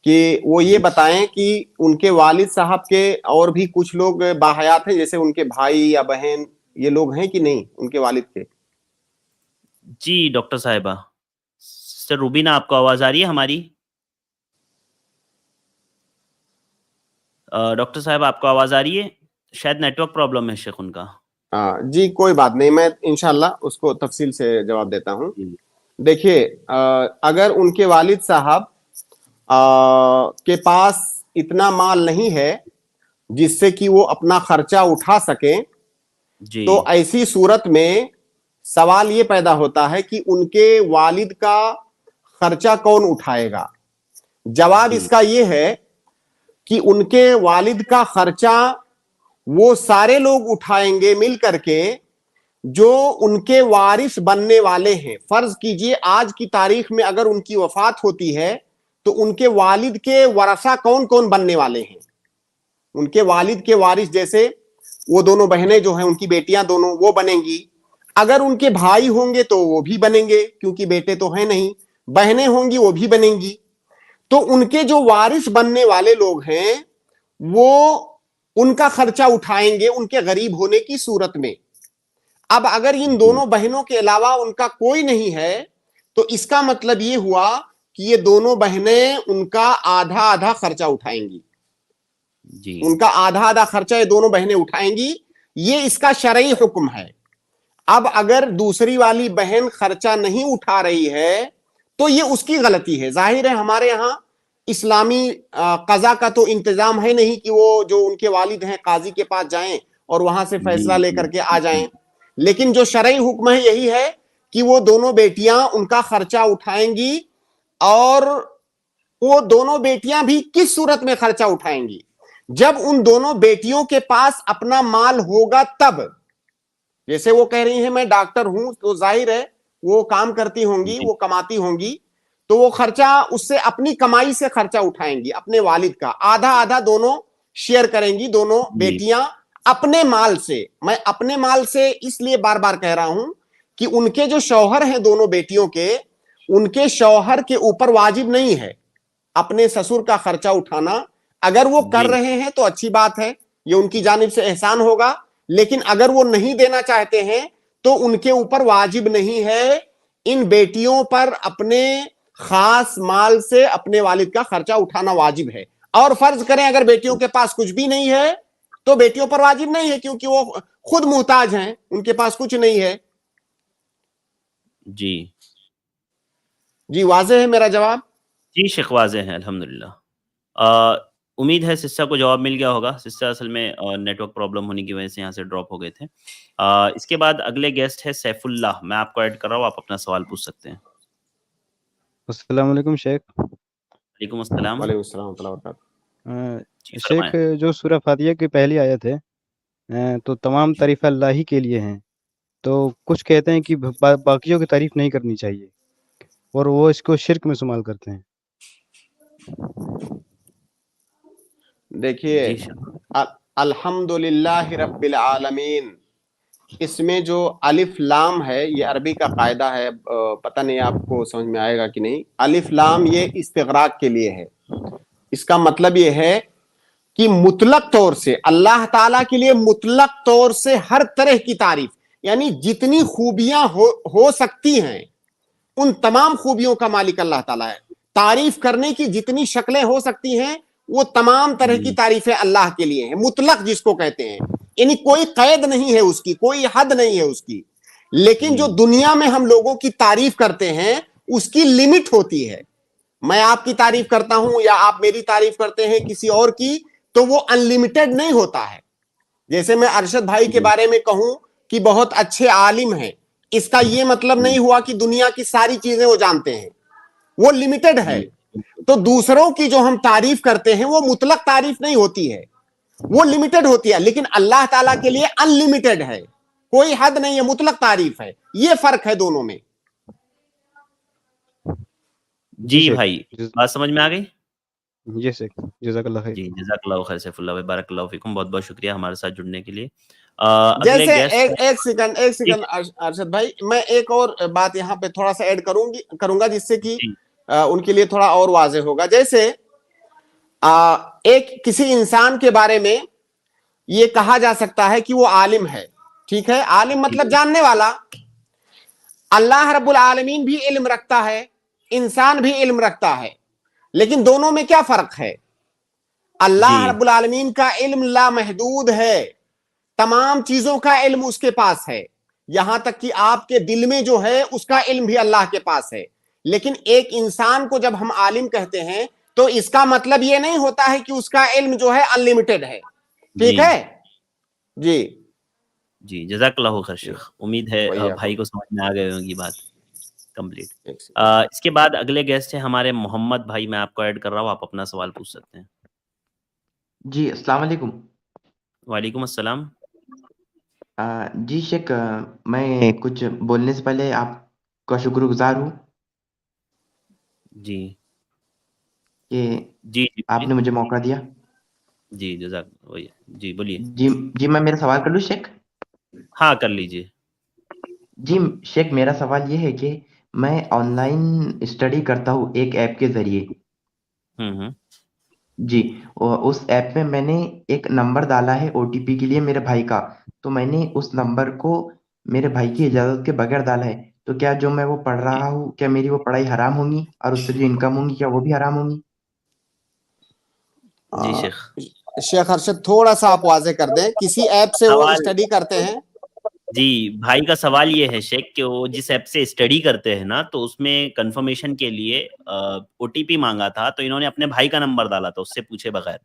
कि वो ये जी। बताएं कि उनके वालिद साहब के और भी कुछ लोग बाहयात हैं, जैसे उनके भाई या बहन, ये लोग हैं कि नहीं उनके वालिद के? जी, डॉक्टर साहिबा। सिस्टर रूबीना, आपको आवाज़ आ रही है हमारी? डॉक्टर साहब, आपको आवाज़ आ रही है? शायद नेटवर्क प्रॉब्लम है शेख उनका। हाँ जी, कोई बात नहीं, मैं इंशाल्लाह उसको तफसील से जवाब देता हूँ। जी, देखिए, अगर उनके वालिद साहब के पास इतना माल नहीं है जिससे कि वो अपना खर्चा उठा सकें, जी, तो ऐसी सूरत में सवाल ये पैदा होता है कि उनके वालिद का खर्चा कौन उठाएगा। जवाब जी, इसका ये है कि उनके वालिद का खर्चा वो सारे लोग उठाएंगे मिल करके जो उनके वारिस बनने वाले हैं। फर्ज कीजिए आज की तारीख में अगर उनकी वफात होती है तो उनके वालिद के वरसा कौन कौन बनने वाले हैं। उनके वालिद के वारिस जैसे वो दोनों बहनें जो हैं, उनकी बेटियां दोनों, वो बनेंगी। अगर उनके भाई होंगे तो वो भी बनेंगे, क्योंकि बेटे तो हैं नहीं। बहनें होंगी, वो भी बनेंगी। तो उनके जो वारिस बनने वाले लोग हैं वो उनका खर्चा उठाएंगे उनके गरीब होने की सूरत में। अब अगर इन जी, दोनों बहनों के अलावा उनका कोई नहीं है तो इसका मतलब ये हुआ कि ये दोनों बहनें उनका आधा आधा खर्चा उठाएंगी। जी, उनका आधा आधा खर्चा ये दोनों बहनें उठाएंगी। ये इसका शरई हुक्म है। अब अगर दूसरी वाली बहन खर्चा नहीं उठा रही है तो ये उसकी गलती है। जाहिर है हमारे यहां इस्लामी कजा का तो इंतजाम है नहीं कि वो जो उनके वालिद हैं काजी के पास जाएं और वहां से जी, फैसला जी, लेकर के आ जी, जाएं। लेकिन जो शरई हुक्म है यही है कि वो दोनों बेटियां उनका खर्चा उठाएंगी। और वो दोनों बेटियां भी किस सूरत में खर्चा उठाएंगी? जब उन दोनों बेटियों के पास अपना माल होगा तब। जैसे वो कह रही हैं मैं डॉक्टर हूं, तो जाहिर है वो काम करती होंगी, जी, वो कमाती होंगी, तो वो खर्चा उससे अपनी कमाई से खर्चा उठाएंगी। अपने वालिद का आधा आधा दोनों शेयर करेंगी, दोनों जी, बेटियां अपने माल से। मैं अपने माल से इसलिए बार बार कह रहा हूं कि उनके जो शौहर हैं दोनों बेटियों के, उनके शौहर के ऊपर वाजिब नहीं है अपने ससुर का खर्चा उठाना। अगर वो कर जी, रहे हैं तो अच्छी बात है, ये उनकी जानिब से एहसान होगा। लेकिन अगर वो नहीं देना चाहते हैं तो उनके ऊपर वाजिब नहीं है। इन बेटियों पर अपने खास माल से अपने वालिद का खर्चा उठाना वाजिब है। और फर्ज करें अगर बेटियों के पास कुछ भी नहीं है तो बेटियों पर वाजिब नहीं है, क्योंकि वो खुद मुहताज हैं, उनके पास कुछ नहीं है। जी, जी, वाज़ेह है मेरा जवाब? जी शेख, वाज़ेह है अल्हम्दुलिल्लाह। उम्मीद है सिस्टर को जवाब मिल गया होगा। सिस्टर असल में नेटवर्क प्रॉब्लम होने की वजह से यहाँ से ड्रॉप हो गए थे। इसके बाद अगले गेस्ट है सैफुल्लाह, मैं आपको ऐड कर रहा हूँ, आप अपना सवाल पूछ सकते हैं। अस्सलाम वालेकुम शेख। वालेकुम अस्सलाम। वालेकुम अस्सलाम व रहमतुल्लाह। जी, शेख, फरमाएँ। जो सूरह फातिहा की पहली आयत है, तो तमाम तारीफ़ अल्लाह ही के लिए हैं। तो कुछ कहते हैं कि बाकियों की तारीफ़ नहीं करनी चाहिए और वो इसको शिर्क में शुमार करते हैं। देखिए, जी शेख। अल्हम्दुलिल्लाह रब्बिल आलमीन, इसमें जो अलिफ लाम है ये अरबी का कायदा है। पता नहीं आपको समझ में आएगा कि नहीं। अलिफ लाम ये इस्तिगराक के लिए है। इसका मतलब ये है कि मुतलक तौर से अल्लाह ताला के लिए मुतलक तौर से हर तरह की तारीफ, यानी जितनी खूबियां हो सकती हैं उन तमाम खूबियों का मालिक अल्लाह ताला है। तारीफ करने की जितनी शक्लें हो सकती हैं वो तमाम तरह की तारीफें अल्लाह के लिए हैं, मुतलक जिसको कहते हैं, यानी कोई कैद नहीं है उसकी, कोई हद नहीं है उसकी। लेकिन जो दुनिया में हम लोगों की तारीफ करते हैं उसकी लिमिट होती है। मैं आपकी तारीफ करता हूं या आप मेरी तारीफ करते हैं किसी और की, तो वो अनलिमिटेड नहीं होता है। जैसे मैं अरशद भाई के बारे में कहूं कि बहुत अच्छे आलिम हैं, इसका ये मतलब नहीं हुआ कि दुनिया की सारी चीजें वो जानते हैं, वो लिमिटेड है। तो दूसरों की जो हम तारीफ करते हैं वो मुतलक तारीफ नहीं होती है, वो लिमिटेड होती है। लेकिन अल्लाह ताला के लिए अनलिमिटेड है, कोई हद नहीं है, मुतलक तारीफ है। ये फर्क है दोनों में। जी भाई, बात समझ में आ गई? जी शेख, जज़ाकल्लाह खैर। जी, जज़ाकल्लाह खैर सैफुल्लाह भाई, बारकल्लाह फीकुम, बहुत-बहुत शुक्रिया हमारे साथ जुड़ने के लिए। जैसे एक सेकंड अरशद भाई, मैं एक और बात यहाँ पे थोड़ा सा ऐड करूंगा जिससे कि उनके लिए थोड़ा और वाज़ेह होगा। जैसे एक किसी इंसान के बारे में ये कहा जा सकता है कि वो आलिम है, ठीक है, आलिम मतलब जानने वाला। अल्लाह रब्बुल आलमीन भी इल्म रखता है, इंसान भी इल्म रखता है, लेकिन दोनों में क्या फर्क है? अल्लाह रब्बुल आलमीन का इल्म लामहदूद है, तमाम चीजों का इल्म उसके पास है, यहां तक कि आपके दिल में जो है उसका इल्म भी अल्लाह के पास है। लेकिन एक इंसान को जब हम आलिम कहते हैं तो इसका मतलब ये नहीं होता है कि उसका इल्म जो है अनलिमिटेड है, ठीक है जी। जी, जज़ाकल्लाह खैर शेख, उम्मीद है भाई को समझ में आ गई होगी बात कंप्लीट। इसके बाद अगले गेस्ट हैं हमारे मोहम्मद भाई, मैं आपको ऐड कर रहा हूँ, आप अपना सवाल पूछ सकते हैं। जी, अस्सलाम वालेकुम। वालेकुम अस्सलाम। जी शेख, मैं कुछ बोलने से पहले आपका शुक्रगुजार हूँ जी कि आपने मुझे मौका दिया। जी जी, बोलिए। जी मैं मेरा सवाल कर लूँ शेख? हाँ, कर लीजिए। जी शेख, मेरा सवाल ये है कि मैं ऑनलाइन स्टडी करता हूँ एक ऐप के जरिए। जी, और उस ऐप में मैंने एक नंबर डाला है ओटीपी के लिए मेरे भाई का, तो मैंने उस नंबर को मेरे भाई की इजाजत के बगैर डाला है, तो क्या जो मैं वो पढ़ रहा हूँ, क्या मेरी वो पढ़ाई हराम होगी, और उससे जो इनकम होगी क्या वो भी हराम होगी? जी शेख। शेख अरशद, थोड़ा सा आप वाज़ेह कर दें, किसी ऐप से वो स्टडी करते हैं? जी, भाई का सवाल ये है शेख कि वो जिस ऐप से स्टडी करते हैं ना, तो उसमें कंफर्मेशन के लिए ओटीपी मांगा था, तो इन्होंने अपने भाई का नंबर डाला था उससे पूछे बगैर,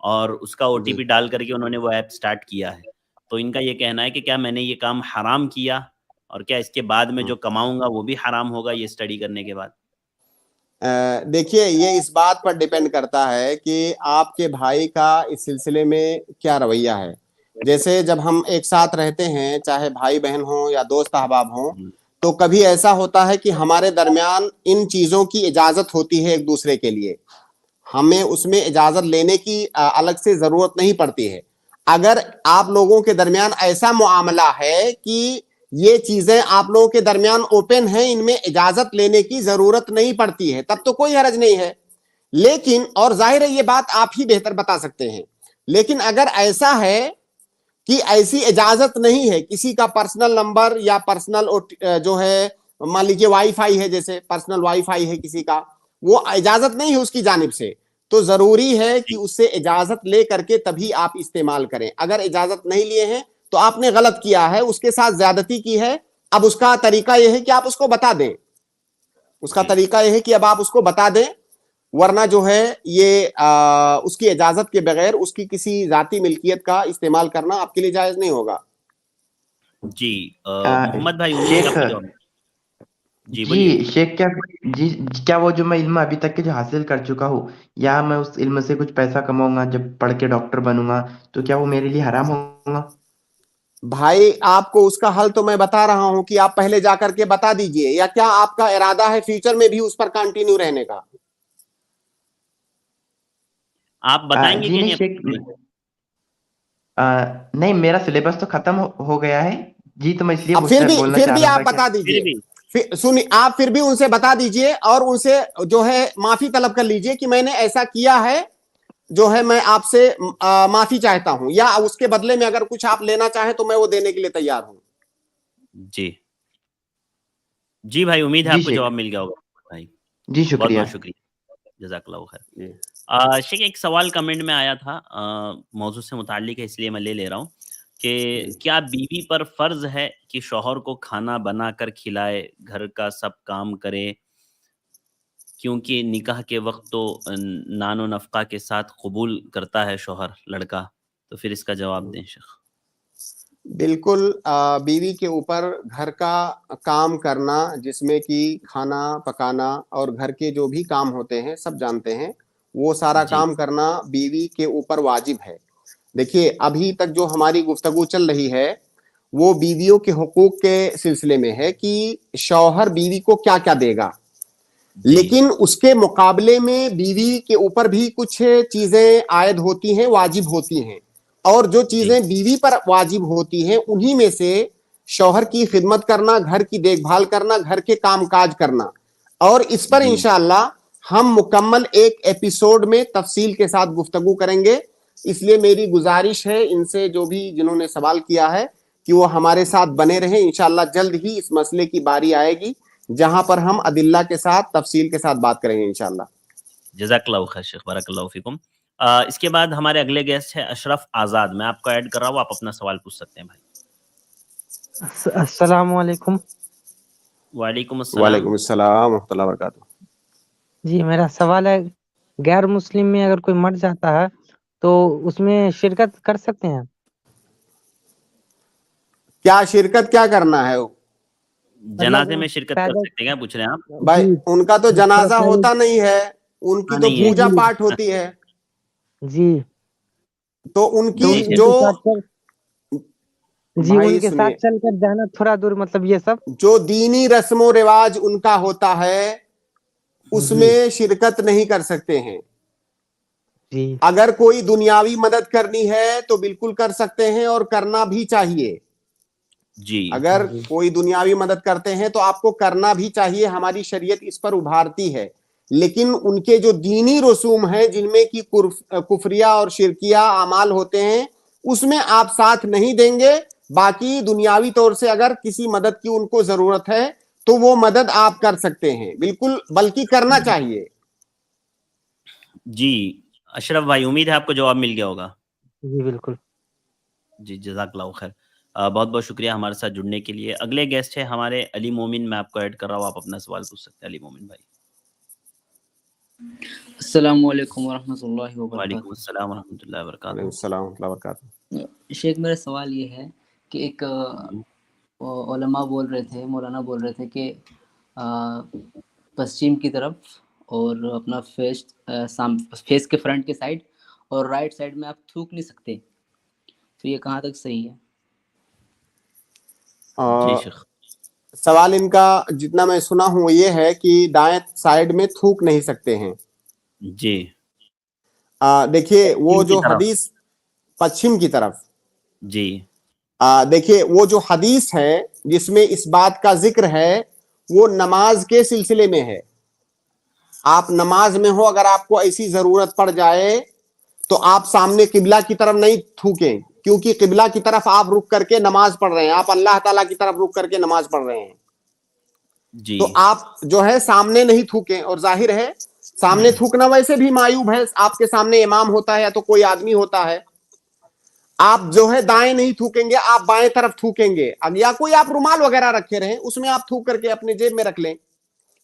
और उसका ओटीपी डाल करके उन्होंने वो ऐप स्टार्ट किया है। तो इनका ये कहना है कि क्या मैंने ये काम हराम किया, और क्या इसके बाद में जो कमाऊंगा वो भी हराम होगा ये स्टडी करने के बाद? देखिए, ये इस बात पर डिपेंड करता है कि आपके भाई का इस सिलसिले में क्या रवैया है। जैसे जब हम एक साथ रहते हैं, चाहे भाई बहन हो या दोस्त अहबाब हो, तो कभी ऐसा होता है कि हमारे दरमियान इन चीजों की इजाजत होती है एक दूसरे के लिए, हमें उसमें इजाजत लेने की अलग से जरूरत नहीं पड़ती है। अगर आप लोगों के दरमियान ऐसा मुआमला है कि ये चीजें आप लोगों के दरमियान ओपन है, इनमें इजाजत लेने की जरूरत नहीं पड़ती है, तब तो कोई हरज नहीं है। लेकिन, और जाहिर है ये बात आप ही बेहतर बता सकते हैं, लेकिन अगर ऐसा है कि ऐसी इजाजत नहीं है, किसी का पर्सनल नंबर या पर्सनल जो है, मान लीजिए वाईफाई है, जैसे पर्सनल वाईफाई है किसी का, वो इजाजत नहीं है उसकी जानिब से, तो जरूरी है कि उससे इजाजत ले करके तभी आप इस्तेमाल करें। अगर इजाजत नहीं लिए हैं तो आपने गलत किया है, उसके साथ ज्यादती की है। अब उसका तरीका यह है कि आप उसको बता दें, उसका तरीका यह है कि अब आप उसको बता दें, वरना जो है ये उसकी इजाजत के बगैर उसकी किसी जाती मिल्कियत का इस्तेमाल करना आपके लिए जायज नहीं होगा। जी मोहम्मद भाई, जी शेख, क्या वो जो मैं इल्म अभी तक के जो हासिल कर चुका हूँ, या मैं उस इल्म से कुछ पैसा कमाऊंगा जब पढ़ के डॉक्टर बनूंगा, तो क्या वो मेरे लिए हराम होगा? भाई, आपको उसका हल तो मैं बता रहा हूं कि आप पहले जाकर के बता दीजिए, या क्या आपका इरादा है फ्यूचर में भी उस पर कंटिन्यू रहने का? आप बताएंगे कि नहीं? नहीं, मेरा सिलेबस तो खत्म हो गया है जी, तो मैं इसलिए फिर भी आप बता दीजिए, सुनिए, आप फिर भी उनसे बता दीजिए और उनसे जो है माफी तलब कर लीजिए कि मैंने ऐसा किया है, जो है मैं आपसे माफी चाहता हूं, या उसके बदले में अगर कुछ आप लेना चाहें तो मैं वो देने के लिए तैयार हूं। जी जी भाई, उम्मीद है जी आपको शेख। जवाब मिल गया होगा भाई। जी बहुत शुक्रिया। बहुत शुक्रिया, जज़ाकल्लाह खैर। शेख एक सवाल कमेंट में आया था, मौजू से मुताल्लिक है इसलिए मैं ले रहा हूँ कि क्या बीवी पर फर्ज है कि शौहर को खाना बनाकर खिलाए, घर का सब काम करे, क्योंकि निकाह के वक्त तो नानो नफ़क़ा के साथ कबूल करता है शौहर लड़का, तो फिर इसका जवाब दें शेख। बिल्कुल, बीवी के ऊपर घर का काम करना, जिसमें कि खाना पकाना और घर के जो भी काम होते हैं सब जानते हैं, वो सारा जी काम करना बीवी के ऊपर वाजिब है। देखिए, अभी तक जो हमारी गुफ्तगू चल रही है वो बीवियों के हुकूक के सिलसिले में है कि शौहर बीवी को क्या क्या देगा, जी लेकिन उसके मुकाबले में बीवी के ऊपर भी कुछ चीजें आयद होती हैं, वाजिब होती हैं, और जो जी चीजें बीवी पर वाजिब होती हैं उन्हीं में से शौहर की खिदमत करना, घर की देखभाल करना, घर के कामकाज करना, और इस पर जी इंशाअल्लाह हम मुकम्मल एक एपिसोड में तफसील के साथ गुफ्तगू करेंगे। इसलिए मेरी गुजारिश है इनसे, जो भी जिन्होंने सवाल किया है, कि वो हमारे साथ बने रहें। इंशाअल्लाह जल्द ही इस मसले की बारी आएगी जहां पर हम अदिल्ला के साथ तफसील के साथ बात करेंगे इंशाअल्लाह। जज़ाकल्लाहु खैर शेख, बारकल्लाहु फीकुम। इसके बाद हमारे अगले गेस्ट है अशरफ आज़ाद, मैं आपको ऐड कर रहा हूँ, आप अपना सवाल पूछ सकते हैं भाई। अस्सलामु अलैकुम। वालेकुम अस्सलाम। वालेकुम अस्सलाम रहमतुल्लाहि व बरकातुहू। जी, मेरा सवाल है, गैर मुस्लिम में अगर कोई मर जाता है तो उसमें शिरकत कर सकते हैं? क्या शिरकत क्या करना है? जनाजे में शिरकत कर पैदल सकते हैं क्या, पूछ रहे हैं आप? भाई जी, उनका तो जनाजा होता नहीं है, उनकी हाँ, तो नहीं है। पूजा जी, पाठ होती है, जी, तो तो उनकी जी जो जी, भाई उनके साथ सुनिए, चलकर जाना थोड़ा दूर, मतलब ये सब। जो दीनी रस्म रिवाज उनका होता है जी, उसमें शिरकत नहीं कर सकते हैं। जी, अगर कोई दुनियावी मदद करनी है तो बिल्कुल कर सकते हैं और करना भी चाहिए। जी अगर जी, कोई दुनियावी मदद करते हैं तो आपको करना भी चाहिए, हमारी शरीयत इस पर उभारती है। लेकिन उनके जो दीनी रसूम है जिनमें कि कुफरिया और शिरकिया अमाल होते हैं, उसमें आप साथ नहीं देंगे। बाकी दुनियावी तौर से अगर किसी मदद की उनको जरूरत है तो वो मदद आप कर सकते हैं, बिल्कुल, बल्कि करना चाहिए। जी अशरफ भाई, उम्मीद है आपको जवाब मिल गया होगा। जी, बिल्कुल। जी जज़ाकल्लाहु खैर। बहुत बहुत शुक्रिया हमारे साथ जुड़ने के लिए। अगले गेस्ट है हमारे अली मोमिन, मैं आपको ऐड कर रहा हूँ, आप अपना सवाल पूछ सकते हैं अली मोमिन भाई। अस्सलामु अलैकुम वरहमतुल्लाहि वालेकुम वबरकातुहू। अस्सलाम वरहमतुल्लाहि वालेकुम वबरकातुहू। सलाम व बरकातुहू। शेख, मेरा सवाल ये है कि एक जी उलमा बोल रहे थे, मौलाना बोल रहे थे कि पश्चिम की तरफ और अपना फेस के फ्रंट के साइड और राइट साइड में आप थूक नहीं सकते, तो ये कहाँ तक सही है? जी आ, शेख। सवाल इनका जितना मैं सुना हूं वो ये है कि दाएं साइड में थूक नहीं सकते हैं। जी देखिए, वो पश्चिम की जो तरफ। हदीस पश्चिम की तरफ, जी देखिए वो जो हदीस है जिसमें इस बात का जिक्र है वो नमाज के सिलसिले में है। आप नमाज में हो, अगर आपको ऐसी जरूरत पड़ जाए तो आप सामने किबला की तरफ नहीं थूकें, क्योंकि किबला की तरफ आप रुक करके नमाज पढ़ रहे हैं, आप अल्लाह ताला की तरफ रुक करके नमाज पढ़ रहे हैं। जी तो आप जो है सामने नहीं थूकें। और जाहिर है सामने थूकना वैसे भी मायूब है, आपके सामने इमाम होता है या तो कोई आदमी होता है। आप जो है दाएं नहीं थूकेंगे, आप बाएं तरफ थूकेंगे। अब या कोई आप रुमाल वगैरह रखे रहे उसमें आप थूक करके अपने जेब में रख लें।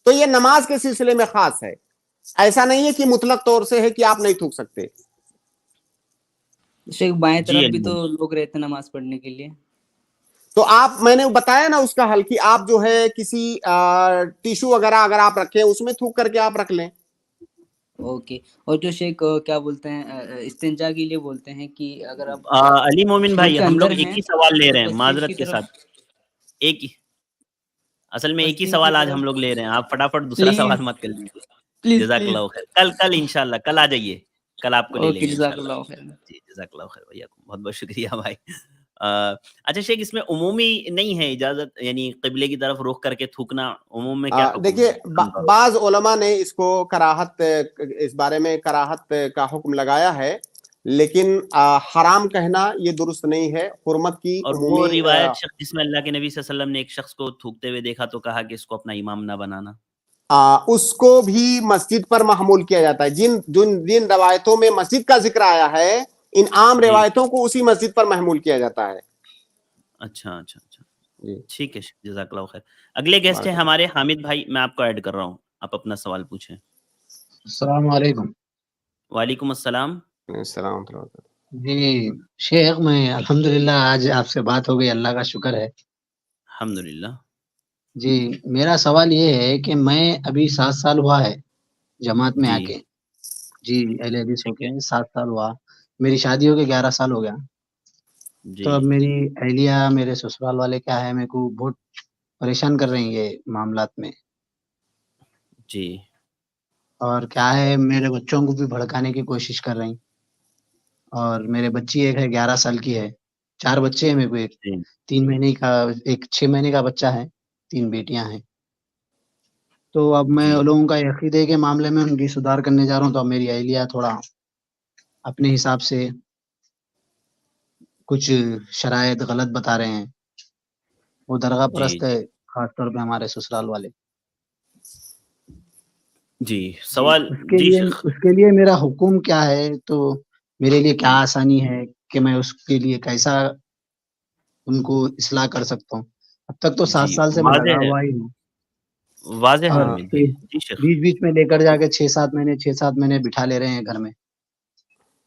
तो ये नमाज के सिलसिले में खास है, ऐसा नहीं है कि मुतलक तौर से है कि आप नहीं थूक सकते। शेख, बाएं जी तरफ अली भी तो मोमिन। लोग रहते हैं नमाज पढ़ने के लिए। तो आप, मैंने बताया ना उसका हल, कि आप जो है किसी टिश्यू वगैरह अगर आप रखें उसमें थूक करके आप रख लें। ओके। और जो शेख क्या बोलते हैं, इस्तिंजा के लिए बोलते हैं कि अगर आप अली मोमिन फ्लो भाई, के हम अंदर लोग एक हैं ही सवाल ले तो रहे हैं, पश्चिम माजरत की के तरफ, साथ। एक ही, असल में एक ही पश्चिम की सवाल आज तरफ। हम लोग ले रहे हैं, आप फटाफट दूसरा प्लीज सवाल मत कर लीजिए। Please please. जज़ाकल्लाहु खैर। कल इंशाल्लाह कल आ जाइए, कल आपको ले ओके, लेंगे इंशाल्लाह। जज़ाकल्लाह खैर। जी जज़ाकल्लाहु खैर भैया, बहुत बहुत शुक्रिया भाई। अच्छा शेख, इसमें उमूमी नहीं है इजाजत, यानी क़िबले की तरफ रुख करके थूकना उमूम में क्या हुक्म देखिए, है? बाज उलमा ने इसको कराहत, इस बारे में कराहत का हुक्म लगाया है, लेकिन हराम कहना ये दुरुस्त नहीं है। हुर्मत की और वो उमूमी रिवायत शेख जिसमें अल्लाह के नबी सल्लल्लाहु अलैहि वसल्लम ने एक शख्स को थूकते हुए देखा तो कहा कि इसको अपना इमाम ना बनाना, उसको भी मस्जिद पर महमूल किया जाता है। जिन जिन जिन रवायतों में मस्जिद का जिक्र आया है, इन आम जी। रिवायतों को उसी मस्जिद पर महमूल किया जाता है। अच्छा अच्छा अच्छा, जी, ठीक है शेख, जज़ाकल्लाहु खैर। अगले गेस्ट हैं हमारे हामिद भाई, मैं आपको ऐड कर रहा हूँ, आप अपना सवाल पूछें। अस्सलाम वालेकुम। वालेकुम अस्सलाम। जी शेख, मैं अल्हम्दुलिल्लाह आज आपसे बात हो गई, अल्लाह का शुक्र है। अल्हम्दुलिल्लाह। जी, मेरा सवाल ये है कि मैं अभी 7 साल हुआ है जमात में जी। आके। जी, अहले हदीस होके 7 साल हुआ। मेरी शादी हो के 11 साल हो गया। जी। तो अब मेरी अहलिया, मेरे ससुराल वाले क्या है, मेरे को बहुत परेशान कर रही हैं ये मामलात में। जी। और क्या है, मेरे बच्चों को भी भड़काने की कोशिश कर रही। और मेरे बच्ची एक है 11 साल की है। 4 बच्चे हैं मेरे को, एक जी। 3 महीने का, एक 6 महीने का बच्चा है, 3 बेटियाँ हैं। तो अब मैं जी। उन लोगों का अक़ीदे के मामले में उनकी सुधार करने जा रहा हूँ, तो अब मेरी अहलिया थोड़ा अपने हिसाब से कुछ शरायत गलत बता रहे हैं। वो दरगाह जी, परस्त है, जी। ख़ास तौर पे हमारे ससुराल वाले। जी, जी, सवाल जी शेख। उसके लिए मेरा हुक्म क्या है? तो मेरे लिए क्या हुँ। आसानी है कि मैं उसके लिए कैसा उनको इस्लाह कर सकता हूँ? अब तक तो 7 जी, साल से मैं लगा वाज़ेह है। हुआ ही हूँ। वाज़ेह है और हामिद भाई। जी शेख। बीच-बीच में लेकर जाके 6-7 महीने बिठा ले रहे हैं घर में।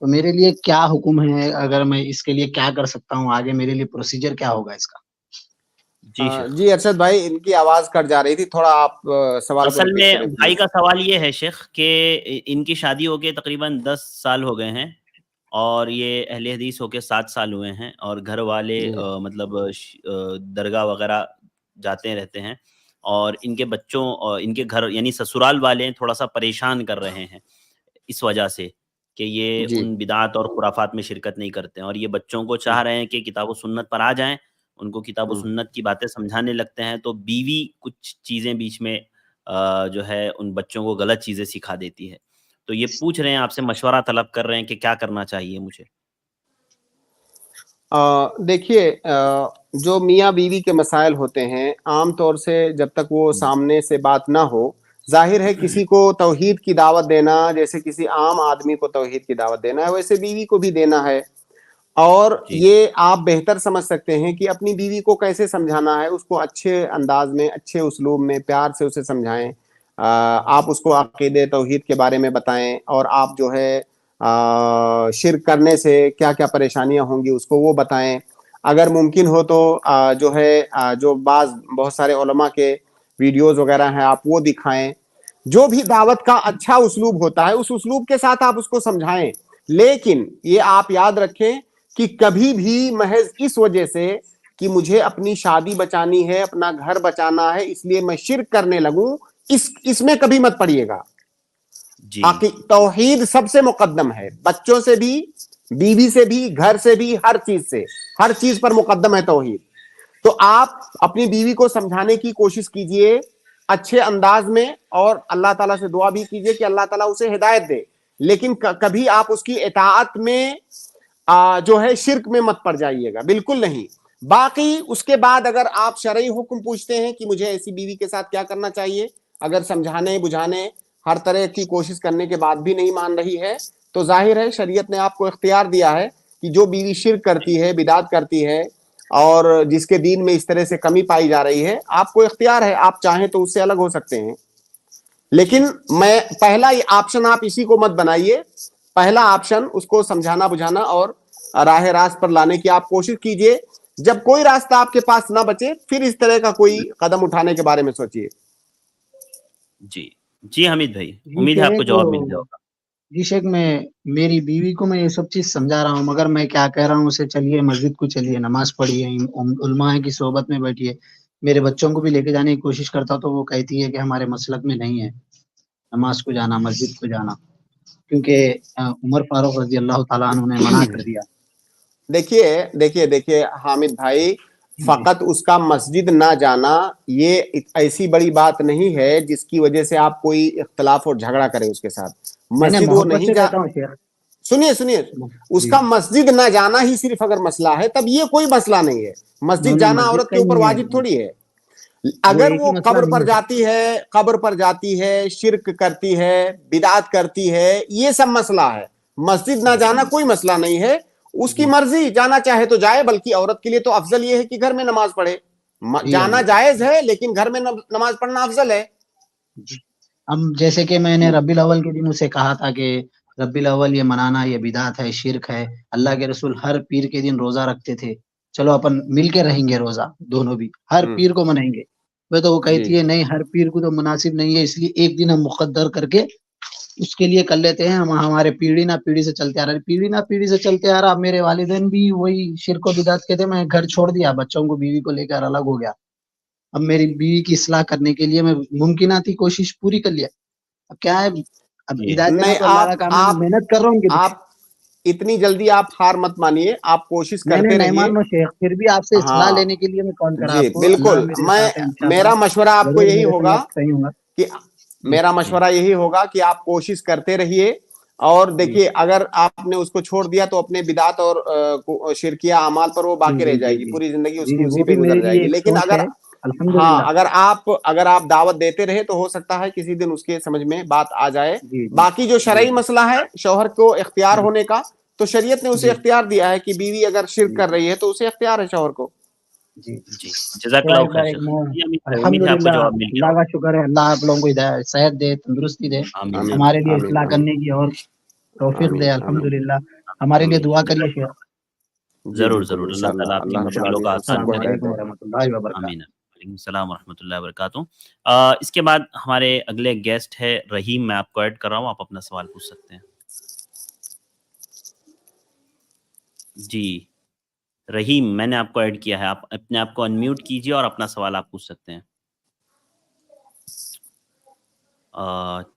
तो मेरे लिए क्या हुक्म है? अगर मैं इसके लिए क्या कर सकता हूँ? आगे मेरे लिए प्रोसीजर क्या होगा इसका? जी शेख। जी अरशद भाई, इनकी आवाज कट जा रही थी, थोड़ा आप सवाल को असल रिपीट में करें भाई प्लीज। का सवाल ये है शेख कि इनकी शादी होके तकरीबन 10 साल हो गए हैं और ये अहले हदीस होके 7 साल हुए हैं, और घर वाले जी। मतलब दरगाह वगैरह जाते रहते हैं, और इनके बच्चों और इनके घर यानी ससुराल वाले थोड़ा-सा परेशान कर रहे हैं इस वजह से कि ये जी। उन बिदात और खुराफात में शिरकत नहीं करते हैं, और ये बच्चों को चाह रहे हैं कि किताब व सुन्नत पर आ जाएँ, उनको किताब व सुन्नत की बातें समझाने लगते हैं, तो बीवी कुछ चीज़ें बीच में जो है उन बच्चों को गलत चीज़ें सिखा देती है। तो ये पूछ रहे हैं, आपसे मशवरा तलब कर रहे हैं कि क्या करना चाहिए मुझे? देखिए, जो मियाँ बीवी के मसाइल होते हैं, आम तौर से जब तक वो सामने से बात ना हो, ज़ाहिर है किसी को तौहीद की दावत देना, जैसे किसी आम आदमी को तौहीद की दावत देना है, वैसे बीवी को भी देना है। और जी। ये आप बेहतर समझ सकते हैं कि अपनी बीवी को कैसे समझाना है, उसको अच्छे अंदाज में, अच्छे उसलूब में, प्यार से उसे समझाएं। आप उसको अक़ीदे तौहीद के बारे में बताएं, और आप जो है शिर्क करने से क्या क्या परेशानियां होंगी उसको वो बताएं। अगर मुमकिन हो तो जो है जो बहुत सारे उलमा के वीडियोस वगैरह हैं, आप वो दिखाएं। जो भी दावत का अच्छा उसलूब होता है, उस उसलूब के साथ आप उसको समझाएं। लेकिन ये आप याद रखें कि कभी भी महज इस वजह से कि मुझे अपनी शादी बचानी है, अपना घर बचाना है, इसलिए मैं शिर्क करने लगूं, इसमें कभी मत पड़िएगा। जी। तौहीद सबसे मुकद्दम है, बच्चों से भी, बीवी से भी, घर से भी, हर चीज पर मुकद्दम है तौहीद। तो आप अपनी बीवी को समझाने की कोशिश कीजिए अच्छे अंदाज में, और अल्लाह ताला से दुआ भी कीजिए कि अल्लाह ताला उसे हिदायत दे। लेकिन कभी आप उसकी इताअत में जो है शिर्क में मत पड़ जाइएगा, बिल्कुल नहीं। बाकी उसके बाद अगर आप शरई हुक्म पूछते हैं कि मुझे ऐसी बीवी के साथ क्या करना चाहिए, अगर समझाने बुझाने हर तरह की कोशिश करने के बाद भी नहीं मान रही है, तो जाहिर है शरीयत ने आपको इख्तियार दिया है कि जो बीवी शिर्क करती है, बिदात करती है, और जिसके दीन में इस तरह से कमी पाई जा रही है, आपको इख्तियार है, आप चाहें तो उससे अलग हो सकते हैं। लेकिन मैं पहला ऑप्शन आप इसी को मत बनाइए। पहला ऑप्शन उसको समझाना बुझाना और राह रास्त पर लाने की आप कोशिश कीजिए। जब कोई रास्ता आपके पास ना बचे, फिर इस तरह का कोई कदम उठाने के बारे में सोचिए। जी। जी हामिद भाई, जी उम्मीद है आपको शेख, जवाब मिल गया होगा। जी शेख, मैं मेरी बीवी को मैं ये सब चीज़ समझा रहा हूँ, मगर मैं क्या कह रहा हूँ उसे, चलिए मस्जिद को चलिए, नमाज़ पढ़िए, उलमा की सोहबत में बैठिए। मेरे बच्चों को भी लेके जाने की कोशिश करता हूँ, तो वो कहती है कि हमारे मसलक में नहीं है नमाज़ को जाना, मस्जिद को जाना, क्योंकि उमर फारूक रज़ी अल्लाह ताला अन्हु ने मना कर दिया। देखिए हामिद भाई, फकत उसका मस्जिद ना जाना ये ऐसी बड़ी बात नहीं है जिसकी वजह से आप कोई इख्तलाफ और झगड़ा करें उसके साथ। मस्जिद वो मोहब्बत नहीं से जा कहता हूँ शेख। सुनिए उसका मस्जिद ना जाना ही सिर्फ अगर मसला है तब ये कोई मसला नहीं है। मस्जिद जाना मस्जिद औरत का के ही ऊपर नहीं है, वाजिब थोड़ी है। अगर एक ही वो मसला कब्र नहीं पर है। जाती है, शिर्क करती है, बिदात करती है, ये सब मसला है। मस्जिद ना जाना कोई मसला नहीं है, उसकी मर्जी, जाना चाहे तो जाए। बल्कि औरत के लिए तो अफजल ये है कि घर में नमाज पढ़े। जाना जायज है लेकिन घर में नमाज पढ़ना अफजल है। अब जैसे कि मैंने रब्बिल अव्वल के दिन उसे कहा था कि रब्बिल अव्वल ये मनाना ये बिदात है, शिर्क है। अल्लाह के रसूल हर पीर के दिन रोजा रखते थे, चलो अपन मिल के रहेंगे रोजा, दोनों भी हर पीर को मनाएंगे। वह तो वो कहती है नहीं, हर पीर को तो मुनासिब नहीं है, इसलिए एक दिन हम मुकद्दर करके उसके लिए कर लेते हैं। हम हमारे पीढ़ी ना पीढ़ी से चलते आ रहा। मेरे वालिदैन भी वही शिर्क और बिदात के थे। मैं घर छोड़ दिया, बच्चों को बीवी को लेकर अलग हो गया। अब मेरी बीवी की इस्लाह करने के लिए मैं मुमकिनाती कोशिश पूरी कर लिया। अब क्या है, अब हिदायत देना तो अल्लाह का काम है, मेहनत कर रहा हूँ। आप इतनी जल्दी आप हार मत मानिए, आप कोशिश करते नहीं रहिए। मानो शेख, फिर भी आपसे इस्लाह लेने के लिए मैं कॉल करा जी आपको। बिल्कुल, मेरा मशवरा आपको यही होगा कि मेरा यही होगा कि आप कोशिश करते रहिए। और देखिए, अगर आपने उसको छोड़ दिया तो अपने बिदात और शिरकिया अमाल पर वो बाकी रह जाएगी, पूरी जिंदगी उसकी उसी पे गुजर जाएगी। लेकिन अगर अगर आप दावत देते रहे तो हो सकता है किसी दिन उसके समझ में बात आ जाए। बाकी जो शरई मसला है शौहर को इख्तियार होने का, तो शरीयत ने उसे इख्तियार दिया है कि बीवी अगर शिर्क कर रही है तो उसे इख्तियार है शौहर को। जी जज़ाकल्लाहु खैर शेख। उम्मीद है आपको जवाब मिल गया। अल्लाह का शुक्र है, अल्लाह आप लोगों को सेहत दे, तंदुरुस्ती दे, हमारे लिए इस्लाह करने की और तौफीक दे। अल्हम्दुलिल्लाह, हमारे लिए दुआ करिए शेख। जरूर अल्लाह ताला आपकी मुश्किलों का आसान करे। अस्सलाम वरहमतुल्लाहि व बरकातुहू। आमीन। वालेकुम सलाम वरहमतुल्लाहि वबरकातुहू। इसके बाद हमारे अगले गेस्ट है रहीम, मैं आपको ऐड कर रहा हूँ, आप अपना सवाल पूछ सकते हैं। जी रहीम, मैंने आपको ऐड किया है, आप अपने आप को अनम्यूट कीजिए और अपना सवाल आप पूछ सकते हैं।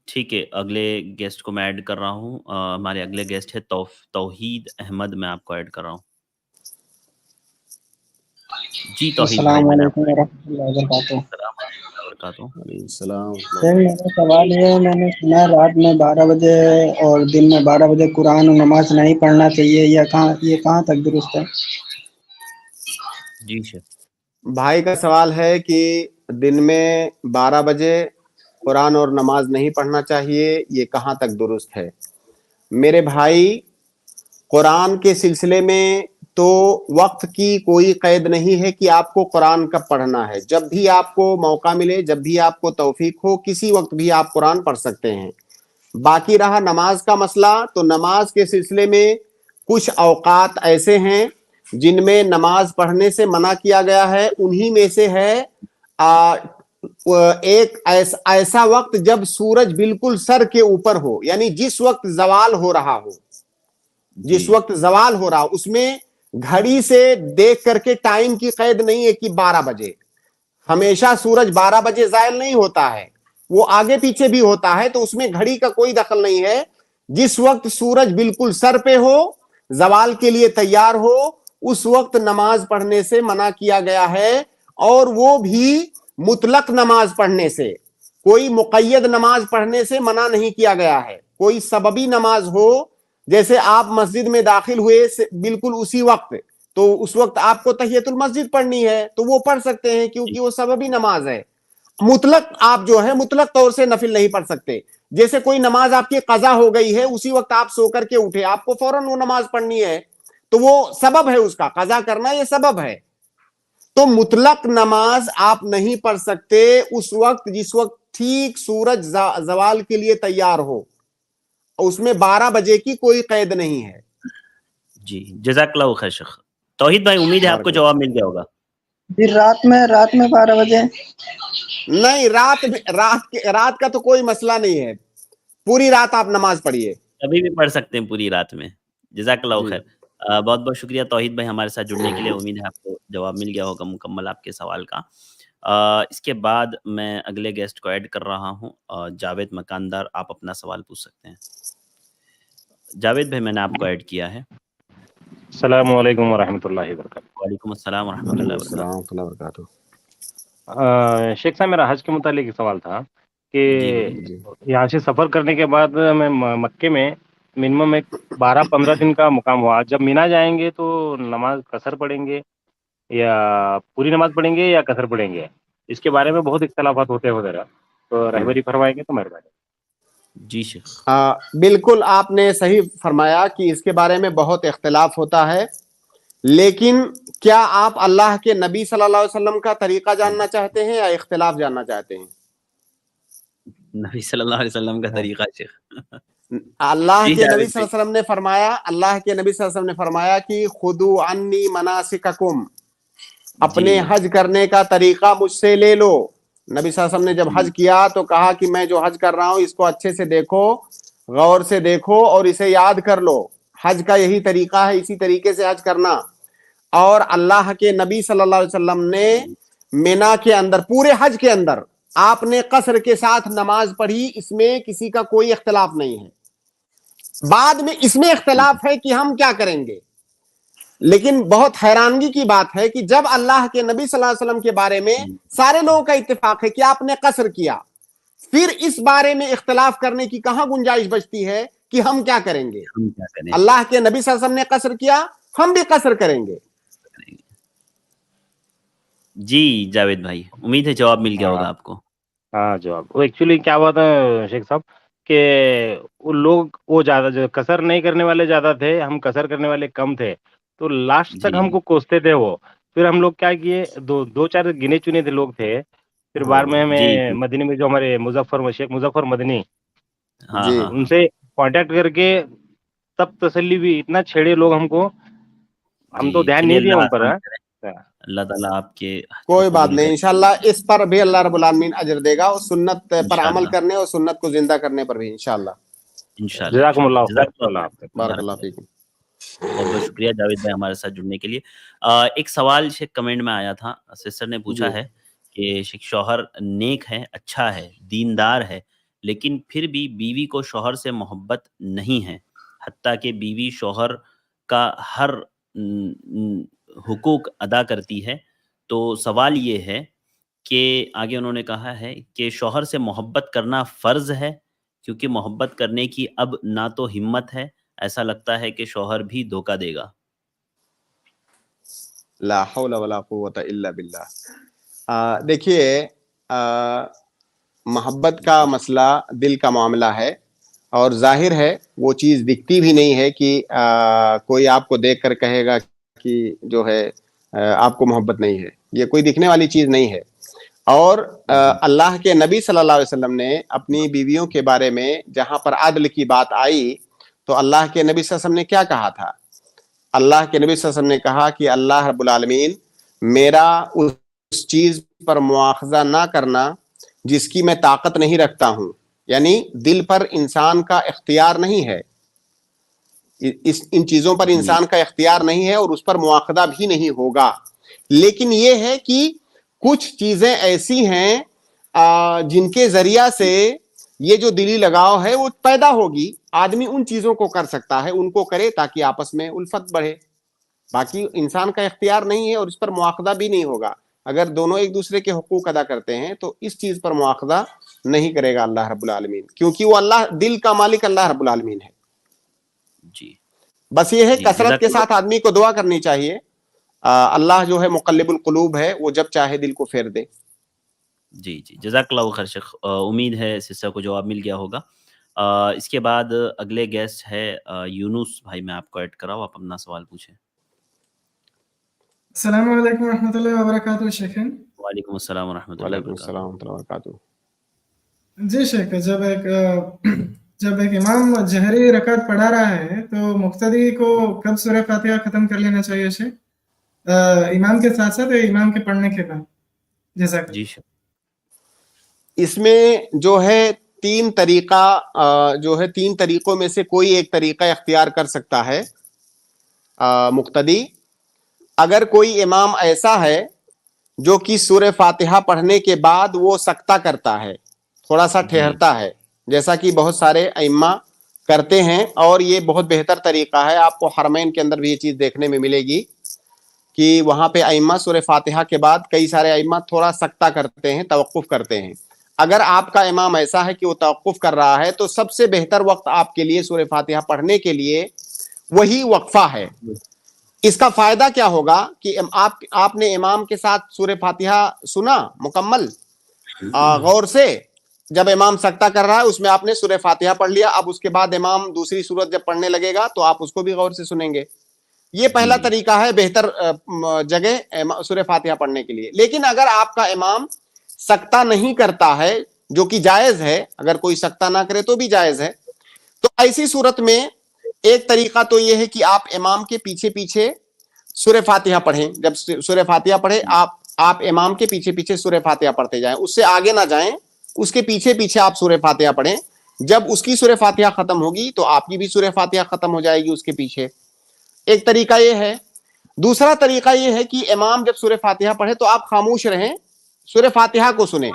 ठीक है, अगले गेस्ट को मैं ऐड कर रहा हूँ। हमारे अगले गेस्ट है तौहीद अहमद, मैं आपको ऐड कर रहा हूँ। जी तौहीद भाई, मैंने मेरा सवाल ये है, मैंने सुना रात में 12 बजे और दिन में 12 बजे कुरान और नमाज नहीं पढ़ना चाहिए, ये कहाँ तक दुरुस्त है? जी शेख। भाई का सवाल है कि दिन में 12 बजे कुरान और नमाज नहीं पढ़ना चाहिए, ये कहाँ तक दुरुस्त है? मेरे भाई, कुरान के सिलसिले में तो वक्त की कोई कैद नहीं है कि आपको कुरान कब पढ़ना है। जब भी आपको मौका मिले, जब भी आपको तौफीक हो, किसी वक्त भी आप कुरान पढ़ सकते हैं। बाकी रहा नमाज का मसला, तो नमाज के सिलसिले में कुछ औकात ऐसे हैं जिनमें नमाज पढ़ने से मना किया गया है। उन्हीं में से है एक ऐसा वक्त जब सूरज बिल्कुल सर के ऊपर हो, यानी जिस वक्त जवाल हो रहा हो, उसमें घड़ी से देख करके टाइम की कैद नहीं है कि 12 बजे। हमेशा सूरज 12 बजे जायल नहीं होता है, वो आगे पीछे भी होता है, तो उसमें घड़ी का कोई दखल नहीं है। जिस वक्त सूरज बिल्कुल सर पे हो, जवाल के लिए तैयार हो, उस वक्त नमाज पढ़ने से मना किया गया है। और वो भी मुतलक नमाज पढ़ने से, कोई मुक़य्यद नमाज पढ़ने से मना नहीं किया गया है। कोई सबबी नमाज हो, जैसे आप मस्जिद में दाखिल हुए बिल्कुल उसी वक्त, तो उस वक्त आपको तहियतुल मस्जिद पढ़नी है, तो वो पढ़ सकते हैं क्योंकि वो सबबी नमाज है। मुतलक आप जो है मुतलक तौर से नफिल नहीं पढ़ सकते। जैसे कोई नमाज आपकी कज़ा हो गई है, उसी वक्त आप सो करके उठे, आपको फौरन वो नमाज पढ़नी है, तो वो सबब है, उसका कज़ा करना ये सबब है। तो मुतलक नमाज आप नहीं पढ़ सकते उस वक्त जिस वक्त ठीक सूरज जवाल के लिए तैयार हो, उसमें 12 बजे की कोई कैद नहीं है। जी जज़ाकल्लाहु खैर शेख। तौहीद भाई, उम्मीद है आपको जवाब मिल गया होगा। फिर रात में 12 बजे नहीं, रात का तो कोई मसला नहीं है, पूरी रात आप नमाज पढ़िए, कभी भी पढ़ सकते हैं पूरी रात में। जज़ाकल्लाहु खैर। बहुत बहुत शुक्रिया तौहीद भाई हमारे साथ जुड़ने के लिए। उम्मीद है आपको जवाब मिल गया होगा मुकम्मल आपके सवाल का। इसके बाद मैं अगले गेस्ट को ऐड कर रहा हूँ, जावेद मकानदार, आप अपना सवाल पूछ सकते हैं। जावेद भाई, मैंने आपको ऐड किया है। السلام علیکم ورحمۃ اللہ وبرکاتہ. وعلیکم السلام ورحمۃ اللہ وعلیکم وبرکاتہ. السلام ورحمۃ اللہ وبرکاتہ. شیخ صاحب میرا حج کے متعلق ایک سوال تھا کہ جی بولیے. جی یہاں سے سفر کرنے کے بعد میں مکے میں منیمم ایک 12-15 دن کا مقام ہوا. جب مینا جائیں گے تو نماز قصر پڑھیں گے یا پوری نماز پڑھیں گے یا قصر پڑھیں گے؟ اس کے بارے میں بہت اختلافات ہوتے ہیں وغیرہ، تو رہبری فرمائیں گے تو مہربانی. جی شیخ. بالکل آپ نے صحیح فرمایا کہ اس کے بارے میں بہت اختلاف ہوتا ہے، لیکن کیا آپ اللہ کے نبی صلی اللہ علیہ وسلم کا طریقہ جاننا چاہتے ہیں یا اختلاف جاننا چاہتے ہیں؟ نبی صلی اللہ علیہ وسلم کا طریقہ شیخ. اللہ جی کے نبی جاوید صلی اللہ بھائی. علیہ وسلم نے فرمایا، اللہ کے نبی صلی اللہ علیہ وسلم نے فرمایا کہ خذوا عنی مناسککم، اپنے جی حج کرنے کا طریقہ مجھ سے لے لو. نبی صلی اللہ علیہ وسلم نے جب حج کیا تو کہا کہ میں جو حج کر رہا ہوں اس کو اچھے سے دیکھو، غور سے دیکھو اور اسے یاد کر لو. حج کا یہی طریقہ ہے، اسی طریقے سے حج کرنا. اور اللہ کے نبی صلی اللہ علیہ وسلم نے مینا کے اندر پورے حج کے اندر آپ نے قصر کے ساتھ نماز پڑھی، اس میں کسی کا کوئی اختلاف نہیں ہے. بعد میں اس میں اختلاف ہے کہ ہم کیا کریں گے، لیکن بہت حیرانگی کی بات ہے کہ جب اللہ کے نبی صلی اللہ علیہ وسلم کے بارے میں سارے لوگوں کا اتفاق ہے کہ آپ نے قصر کیا، پھر اس بارے میں اختلاف کرنے کی کہاں گنجائش بچتی ہے کہ ہم کیا کریں گے. ہم کیا کریں؟ اللہ کے نبی صلی اللہ علیہ وسلم نے قصر کیا، ہم بھی قصر کریں گے. جی جاوید بھائی، امید ہے جواب مل گیا ہوگا آپ کو. ہاں جواب وہ ایکچولی کیا ہوا تھا شیخ صاحب کہ وہ لوگ وہ زیادہ جو قصر نہیں کرنے والے زیادہ تھے، ہم قصر کرنے والے کم تھے، تو لاسٹ تک جی ہم کو کوستے تھے وہ. پھر ہم لوگ کیا کیے، دو چار گنے چنے تھے لوگ تھے، پھر بعد میں جی ہمیں جی مدنی میں جو ہمارے شیخ مظفر مدنی، ہاں جی ہاں ان ہاں. سے کانٹیکٹ کر کے تب تسلی بھی اتنا چھیڑے لوگ ہم کو، ہم تو جی دھیان چلیے، نہیں دیا اللہ ان پر. آسان کرے. اللہ تعالیٰ آپ کے حج کو کوئی بات قبول نہیں، کرے. انشاءاللہ اس پر بھی اللہ رب العالمین اجر دے گا، اور سنت پر عمل انشاءاللہ کرنے اور سنت کو زندہ کرنے پر بھی انشاءاللہ. انشاءاللہ جزاکم انشاءاللہ. اللہ خیر. جزاک اللہ اللہ خیر. حافظ. بارک بارک اللہ اللہ. فیکم. بہت بہت شکریہ جاوید بھائی ہمارے ساتھ جڑنے کے لیے. ایک سوال شیخ کمنٹ میں آیا تھا، سسٹر نے جی پوچھا ہے کہ شیخ شوہر نیک ہے، اچھا ہے، دیندار ہے، لیکن پھر بھی بیوی کو شوہر سے محبت نہیں ہے، حتیٰ کہ بیوی شوہر کا ہر حقوق ادا کرتی ہے. تو سوال یہ ہے کہ آگے انہوں نے کہا ہے کہ شوہر سے محبت کرنا فرض ہے، کیونکہ محبت کرنے کی اب نہ تو ہمت ہے، ایسا لگتا ہے کہ شوہر بھی دھوکہ دے گا. لا حول ولا قوت الا باللہ. دیکھیے، محبت کا مسئلہ دل کا معاملہ ہے، اور ظاہر ہے وہ چیز دکھتی بھی نہیں ہے کہ کوئی آپ کو دیکھ کر کہے گا کہ جو ہے آپ کو محبت نہیں ہے. یہ کوئی دکھنے والی چیز نہیں ہے. اور اللہ کے نبی صلی اللہ علیہ وسلم نے اپنی بیویوں کے بارے میں جہاں پر عدل کی بات آئی تو اللہ کے نبی صلی اللہ علیہ وسلم نے کیا کہا تھا؟ اللہ کے نبی صلی اللہ علیہ وسلم نے کہا کہ اللہ رب العالمین میرا اس چیز پر مواخذہ نہ کرنا جس کی میں طاقت نہیں رکھتا ہوں. یعنی دل پر انسان کا اختیار نہیں ہے، ان چیزوں پر انسان کا اختیار نہیں ہے اور اس پر مواخذہ بھی نہیں ہوگا. لیکن یہ ہے کہ کچھ چیزیں ایسی ہیں جن کے ذریعہ سے یہ جو دلی لگاؤ ہے وہ پیدا ہوگی. آدمی ان چیزوں کو کر سکتا ہے، ان کو کرے تاکہ آپس میں الفت بڑھے. باقی انسان کا اختیار نہیں ہے اور اس پر مواخذہ بھی نہیں ہوگا. اگر دونوں ایک دوسرے کے حقوق ادا کرتے ہیں تو اس چیز پر مواخذہ نہیں کرے گا اللہ رب العالمین، کیونکہ وہ اللہ دل کا مالک اللہ رب العالمین ہے. جی بس یہ ہے جی کثرت جزاک کے اللہ. ساتھ آدمی کو دعا کرنی چاہیے. اللہ جو ہے مقلب القلوب ہے، وہ جب چاہے دل کو پھیر دے. جی جی جزاک اللہ خیر شیخ. امید ہے سسٹر کو جواب مل گیا ہوگا. اس کے بعد اگلے گیسٹ ہے یونس بھائی. میں آپ کو ایڈ کراؤں، آپ اپنا سوال پوچھیں. السلام علیکم ورحمۃ اللہ وبرکاتہ شیخین. وعلیکم السلام ورحمۃ اللہ وعلیکم وبرکاتہ. السلام ورحمۃ اللہ وبرکاتہ. جی شیخ، جب ایک امام جہری رکعت پڑھا رہا ہے تو مقتدی کو کب سورہ فاتحہ ختم کر لینا چاہیے شیخ؟ امام کے ساتھ ساتھ امام کے پڑھنے کے بعد. جزاک اللہ. جی شیخ. اس میں جو ہے تین طریقوں میں سے کوئی ایک طریقہ اختیار کر سکتا ہے مقتدی. اگر کوئی امام ایسا ہے جو کہ سورہ فاتحہ پڑھنے کے بعد وہ سکتہ کرتا ہے، تھوڑا سا ٹھہرتا ہے، جیسا کہ بہت سارے ائمہ کرتے ہیں, اور یہ بہت بہتر طریقہ ہے. آپ کو حرمین کے اندر بھی یہ چیز دیکھنے میں ملے گی کہ وہاں پہ ائمہ سورہ فاتحہ کے بعد کئی سارے ائمہ تھوڑا سکتہ کرتے ہیں, توقف کرتے ہیں. اگر آپ کا امام ایسا ہے کہ وہ توقف کر رہا ہے تو سب سے بہتر وقت آپ کے لیے سورہ فاتحہ پڑھنے کے لیے وہی وقفہ ہے. اس کا فائدہ کیا ہوگا کہ آپ نے امام کے ساتھ سورہ فاتحہ سنا مکمل غور سے, جب امام سکتہ کر رہا ہے اس میں آپ نے سورہ فاتحہ پڑھ لیا, اب اس کے بعد امام دوسری سورت جب پڑھنے لگے گا تو آپ اس کو بھی غور سے سنیں گے. یہ پہلا طریقہ ہے بہتر جگہ سورہ فاتحہ پڑھنے کے لیے. لیکن اگر آپ کا امام سکتہ نہیں کرتا ہے, جو کہ جائز ہے, اگر کوئی سکتہ نہ کرے تو بھی جائز ہے, تو ایسی صورت میں ایک طریقہ تو یہ ہے کہ آپ امام کے پیچھے پیچھے سورہ فاتحہ پڑھیں. جب سورہ فاتحہ پڑھیں آپ امام کے پیچھے پیچھے سورہ فاتحہ پڑھتے جائیں, اس سے آگے نہ جائیں, اس کے پیچھے پیچھے آپ سورہ فاتحہ پڑھیں. جب اس کی سورہ فاتحہ ختم ہوگی تو آپ کی بھی سورہ فاتحہ ختم ہو جائے گی اس کے پیچھے. ایک طریقہ یہ ہے. دوسرا طریقہ یہ ہے کہ امام جب سورہ فاتحہ پڑھے تو آپ خاموش رہیں, سورہ فاتحہ کو سنیں,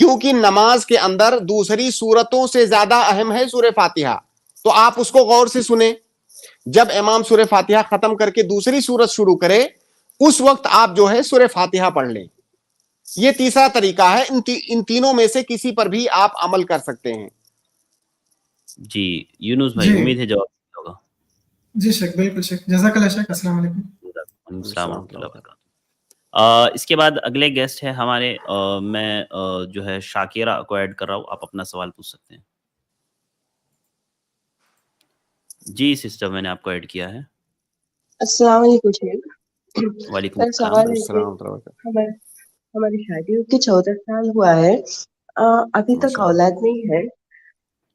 کیونکہ نماز کے اندر دوسری سورتوں سے زیادہ اہم ہے سورہ فاتحہ, تو آپ اس کو غور سے سنیں. جب امام سورہ فاتحہ ختم کر کے دوسری سورت شروع کرے اس وقت آپ جو ہے سورہ فاتحہ پڑھ لیں. یہ تیسرا طریقہ ہے. ان تینوں میں سے کسی پر بھی آپ عمل کر سکتے ہیں. جی یونس بھائی, امید ہے جواب ہوگا. جی شیخ, بالکل شیخ, جزاک اللہ شیخ. السلام علیکم. السلام ورحمۃ اللہ وبرکاتہ. اس کے بعد اگلے گیسٹ ہے ہمارے, میں جو ہے شاکرہ کو ایڈ کر رہا ہوں, آپ اپنا سوال پوچھ سکتے ہیں. جی سسٹر, میں نے آپ کو ایڈ کیا ہے. السلام علیکم شیخ. وعلیکم میرا سوال ہے کہ ہماری شادی کے 14 سال ہوا ہے, ابھی تک اولاد نہیں ہے,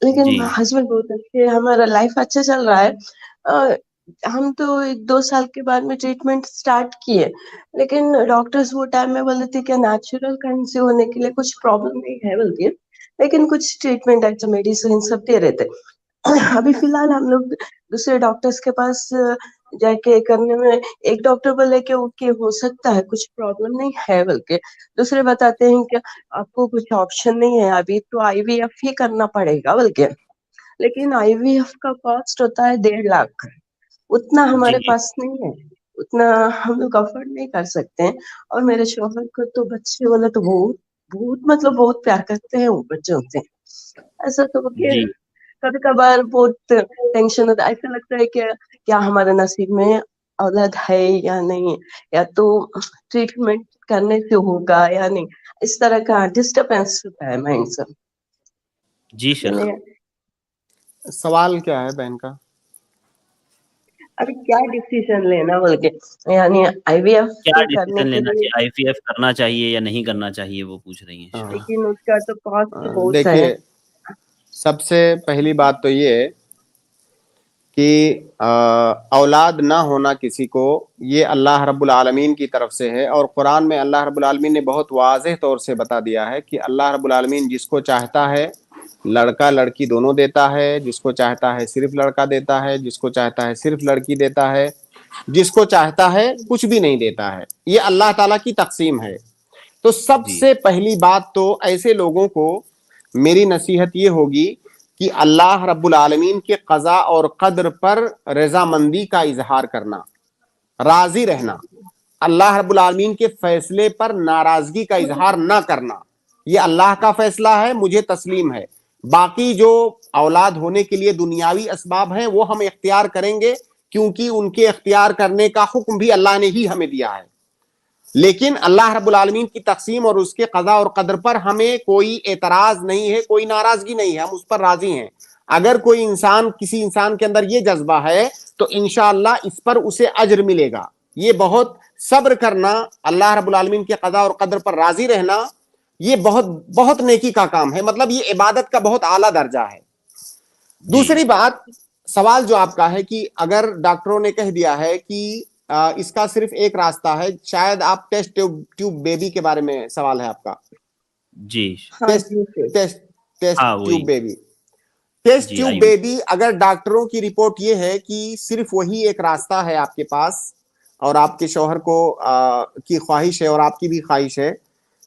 لیکن ہسبینڈ بہت اچھے, ہمارا لائف اچھا چل رہا ہے. ہم تو 1-2 سال کے بعد میں ٹریٹمنٹ سٹارٹ کیے, لیکن ڈاکٹرز وہ ٹائم میں بولے تھے کہ نیچرل کنسیو ہونے کے لیے کچھ پرابلم نہیں ہے بلکہ, لیکن کچھ ٹریٹمنٹ ایسا میڈیسن سب دے رہے تھے. ابھی فی الحال ہم لوگ دوسرے ڈاکٹرز کے پاس جا کے کرنے میں, ایک ڈاکٹر بولے کہ ہو سکتا ہے کچھ پرابلم نہیں ہے, بلکہ دوسرے بتاتے ہیں کہ آپ کو کچھ آپشن نہیں ہے, ابھی تو آئی وی ایف ہی کرنا پڑے گا بلکہ. لیکن آئی وی ایف کا کاسٹ ہوتا ہے 1.5 لاکھ, اتنا ہمارے پاس نہیں ہے, اتنا ہم لوگ افورڈ نہیں کر سکتے ہیں. اور میرے شوہر کو تو بچے والا تو بہت پیار کرتے ہیں وہ بچوں سے. ایسا تو کبھی کبھار بہت ٹینشن ہوتا ہے, ایسا لگتا ہے کہ کیا ہمارے نصیب میں اولاد ہے یا نہیں, یا تو ٹریٹمنٹ کرنے سے ہوگا یا نہیں, اس طرح کا ڈسٹربینس ہوتا ہے مائنڈ سے. جی شیخ, سوال کیا ہے بہن کا؟ ابھی کیا ڈیسیژن لینا بول کے, یعنی آئی وی ایف کیا کرنے ڈیسیژن کے لینا لیے, چاہیے, آئی وی ایف کرنا چاہیے یا نہیں کرنا چاہیے, وہ پوچھ رہی ہیں. لیکن اس کا تو کاسٹ بہت ہے. دیکھیے, سب سے پہلی بات تو یہ ہے کہ اولاد نہ ہونا کسی کو, یہ اللہ رب العالمین کی طرف سے ہے, اور قرآن میں اللہ رب العالمین نے بہت واضح طور سے بتا دیا ہے کہ اللہ رب العالمین جس کو چاہتا ہے لڑکا لڑکی دونوں دیتا ہے, جس کو چاہتا ہے صرف لڑکا دیتا ہے, جس کو چاہتا ہے صرف لڑکی دیتا ہے, جس کو چاہتا ہے کچھ بھی نہیں دیتا ہے. یہ اللہ تعالیٰ کی تقسیم ہے. تو سب سے پہلی بات تو ایسے لوگوں کو میری نصیحت یہ ہوگی کہ اللہ رب العالمین کے قضاء اور قدر پر رضامندی کا اظہار کرنا, راضی رہنا, اللہ رب العالمین کے فیصلے پر ناراضگی کا اظہار نہ کرنا. یہ اللہ کا فیصلہ ہے, مجھے تسلیم ہے. باقی جو اولاد ہونے کے لیے دنیاوی اسباب ہیں وہ ہم اختیار کریں گے, کیونکہ ان کے اختیار کرنے کا حکم بھی اللہ نے ہی ہمیں دیا ہے. لیکن اللہ رب العالمین کی تقسیم اور اس کے قضاء اور قدر پر ہمیں کوئی اعتراض نہیں ہے, کوئی ناراضگی نہیں ہے, ہم اس پر راضی ہیں. اگر کوئی کسی انسان کے اندر یہ جذبہ ہے تو انشاءاللہ اس پر اسے اجر ملے گا. یہ بہت صبر کرنا, اللہ رب العالمین کے قضاء اور قدر پر راضی رہنا, یہ بہت نیکی کا کام ہے. مطلب یہ عبادت کا بہت اعلیٰ درجہ ہے. دوسری بات, سوال جو آپ کا ہے کہ اگر ڈاکٹروں نے کہہ دیا ہے کہ اس کا صرف ایک راستہ ہے, شاید آپ ٹیسٹ ٹیوب بیبی کے بارے میں سوال ہے آپ کا. جی, test tube baby, test tube baby, اگر ڈاکٹروں کی رپورٹ یہ ہے کہ صرف وہی ایک راستہ ہے آپ کے پاس, اور آپ کے شوہر کو کی خواہش ہے اور آپ کی بھی خواہش ہے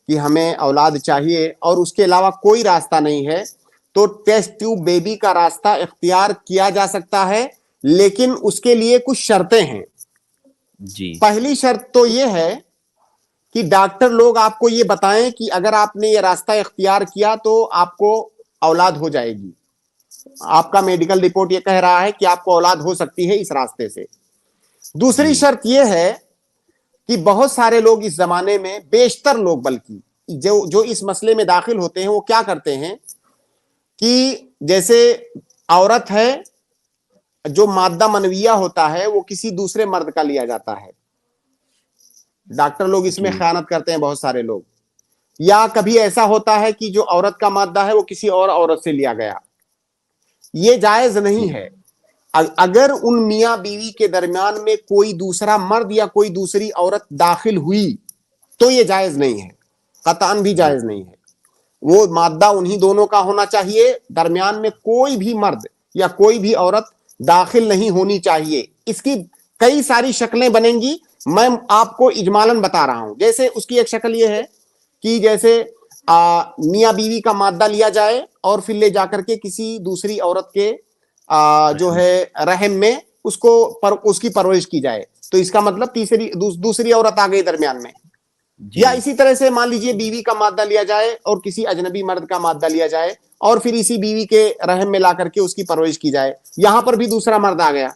کہ ہمیں اولاد چاہیے, اور اس کے علاوہ کوئی راستہ نہیں ہے, तो टेस्ट ट्यूब बेबी का रास्ता इख्तियार किया जा सकता है, लेकिन उसके लिए कुछ शर्तें हैं जी। पहली शर्त तो ये है कि डॉक्टर लोग आपको ये बताएं कि अगर आपने ये रास्ता इख्तियार किया तो आपको औलाद हो जाएगी, आपका मेडिकल रिपोर्ट ये कह रहा है कि आपको औलाद हो सकती है इस रास्ते से। दूसरी शर्त ये है कि बहुत सारे लोग इस जमाने में, बेशतर लोग बल्कि जो इस मसले में दाखिल होते हैं, वो क्या करते हैं कि जैसे औरत है, जो मादा मनविया होता है वो किसी दूसरे मर्द का लिया जाता है। डॉक्टर लोग इसमें खयानत करते हैं बहुत सारे लोग। या कभी ऐसा होता है कि जो औरत का मादा है वो किसी और औरत से लिया गया। ये जायज नहीं है। अगर उन मियां बीवी के दरमियान में कोई दूसरा मर्द या कोई दूसरी औरत दाखिल हुई तो ये जायज नहीं है, कतन भी जायज नहीं है। वो मादा उन्हीं दोनों का होना चाहिए, दरमियान में कोई भी मर्द या कोई भी औरत दाखिल नहीं होनी चाहिए। इसकी कई सारी शक्लें बनेंगी, मैं आपको इजमालन बता रहा हूं। जैसे उसकी एक शक्ल ये है कि जैसे मियां बीवी का मादा लिया जाए और फिर ले जाकर के किसी दूसरी औरत के जो है रहम में उसकी परवरिश की जाए, तो इसका मतलब दूसरी औरत आ गई दरमियान में। या इसी तरह से मान लीजिए बीवी का मादा लिया जाए और किसी अजनबी मर्द का मादा लिया जाए और फिर इसी बीवी के रहम में ला करके उसकी परवरिश की जाए, यहां पर भी दूसरा मर्द आ गया।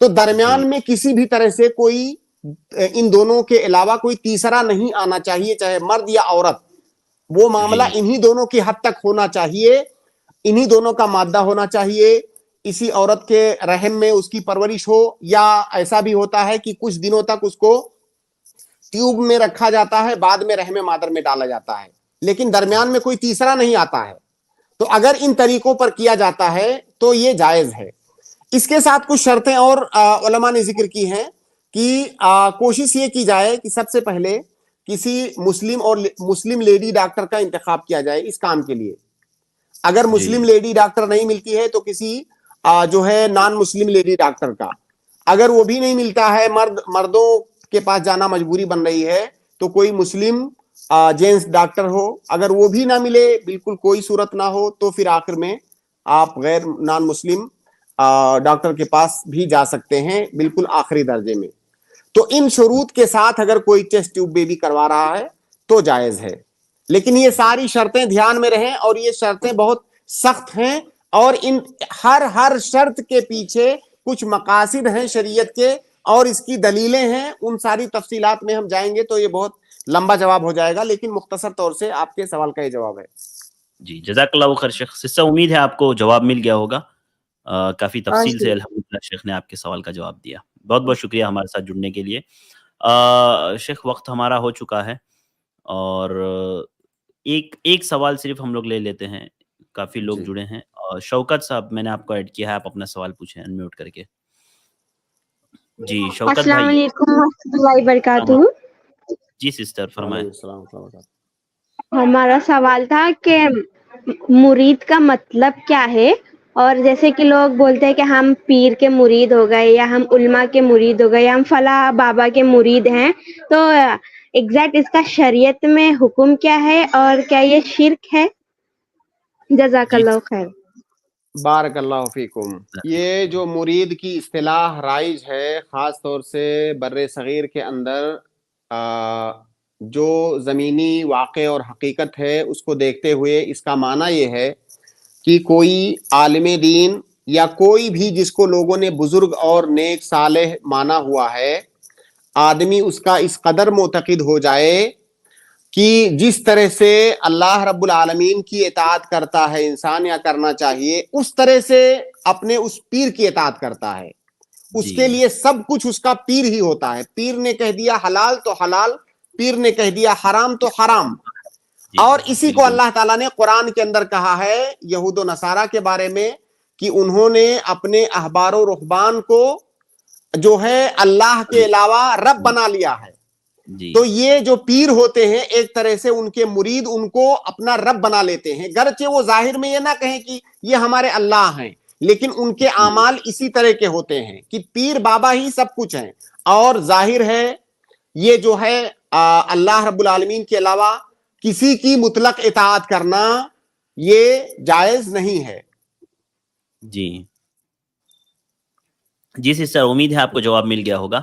तो दरमियान में किसी भी तरह से कोई इन दोनों के अलावा कोई तीसरा नहीं आना चाहिए, चाहे मर्द या औरत। वो मामला इन्हीं दोनों की हद तक होना चाहिए, इन्हीं दोनों का मादा होना चाहिए, इसी औरत के रहम में उसकी परवरिश हो। या ऐसा भी होता है कि कुछ दिनों तक उसको ट्यूब में रखा जाता है, बाद में रहम मादर में डाला जाता है, लेकिन दरमियान में कोई तीसरा नहीं आता है। तो अगर इन तरीकों पर किया जाता है तो ये जायज है। इसके साथ कुछ शर्तें और उलमा ने जिक्र की हैं कि कोशिश ये की जाए कि सबसे पहले किसी मुस्लिम लेडी डॉक्टर का इंतखाब किया जाए इस काम के लिए। अगर मुस्लिम लेडी डॉक्टर नहीं मिलती है तो किसी जो है नॉन मुस्लिम लेडी डॉक्टर का। अगर वो भी नहीं मिलता है, मर्दों के पास जाना मजबूरी बन रही है, तो कोई मुस्लिम जेंट्स डॉक्टर हो। अगर वो भी ना मिले, बिल्कुल कोई सूरत ना हो, तो फिर आखिर में आप गैर नॉन मुस्लिम डॉक्टर के पास भी जा सकते हैं, बिल्कुल आखिरी दर्जे में। तो इन शुरूत के साथ अगर कोई टेस्ट ट्यूब बेबी करवा रहा है तो जायज है, लेकिन ये सारी शर्तें ध्यान में रहें, और ये शर्तें बहुत सख्त हैं, और इन हर शर्त के पीछे कुछ मकासिद हैं शरीयत के, और इसकी दलीलें हैं। उन सारी तफसीलात में हम जाएंगे तो ये बहुत लंबा जवाब हो जाएगा, लेकिन मुख्तसर तौर से आपके सवाल का ये जवाब है। जी, जज़ाकल्लाहु खैर शेख। सिस्सा, उम्मीद है आपको जवाब मिल गया होगा। काफी तफसील से अल्हम्दुलिल्लाह शेख ने आपके सवाल का जवाब दिया। बहुत बहुत शुक्रिया हमारे साथ जुड़ने के लिए। शेख, वक्त हमारा हो चुका है और एक सवाल सिर्फ हम लोग ले लेते हैं, काफी लोग जुड़े हैं। शौकत साहब, मैंने आपको ऐड किया है, आप अपना सवाल पूछें अनम्यूट करके। जी शौकत भाई। अस्सलाम वालेकुम वरहमतुल्लाहि वबरकातुहू। जी सिस्टर फरमाएं। हमारा सवाल था कि मुरीद का मतलब क्या है, और जैसे कि लोग बोलते हैं कि हम पीर के मुरीद हो गए, या हम उल्मा के मुरीद हो गए, या हम फला बाबा के मुरीद हैं, तो एग्जैक्ट इसका शरीयत में हुक्म क्या है और क्या ये शिर्क है? जज़ाकल्लाहु खैर। बारकल्लाहु फीकुम। ये जो मुरीद की इस्तिलाह राइज है, खास तौर से बर्रे सगीर के अंदर जो ज़मीनी वाक़े और हकीकत है उसको देखते हुए इसका माना ये है कि कोई आलिम दीन या कोई भी जिसको लोगों ने बुजुर्ग और नेक सालेह माना हुआ है, आदमी उसका इस कदर मोतक़िद हो जाए कि जिस तरह से अल्लाह रब्बुल आलमीन की इताअत करता है इंसान, या करना चाहिए, उस तरह से अपने उस पीर की इताअत करता है। उसके लिए सब कुछ उसका पीर ही होता है। पीर ने कह दिया हलाल तो हलाल, पीर ने कह दिया हराम तो हराम। और इसी को अल्लाह ताला ने कुरान के अंदर कहा है यहूद व नसारा के बारे में कि उन्होंने अपने अहबार व रुहबान को जो है अल्लाह के अलावा रब बना लिया है। तो ये जो पीर होते हैं एक तरह से उनके मुरीद उनको अपना रब बना लेते हैं, गरचे वो जाहिर में ये ना कहें कि ये हमारे अल्लाह हैं, लेकिन उनके आमाल इसी तरह के होते हैं कि पीर बाबा ही सब कुछ हैं। और जाहिर है ये जो है अल्लाह रब्बुल आलमीन के अलावा किसी की मुतलक इताअत करना ये जायज नहीं है। जी जी सिस्टर, उम्मीद है आपको जवाब मिल गया होगा।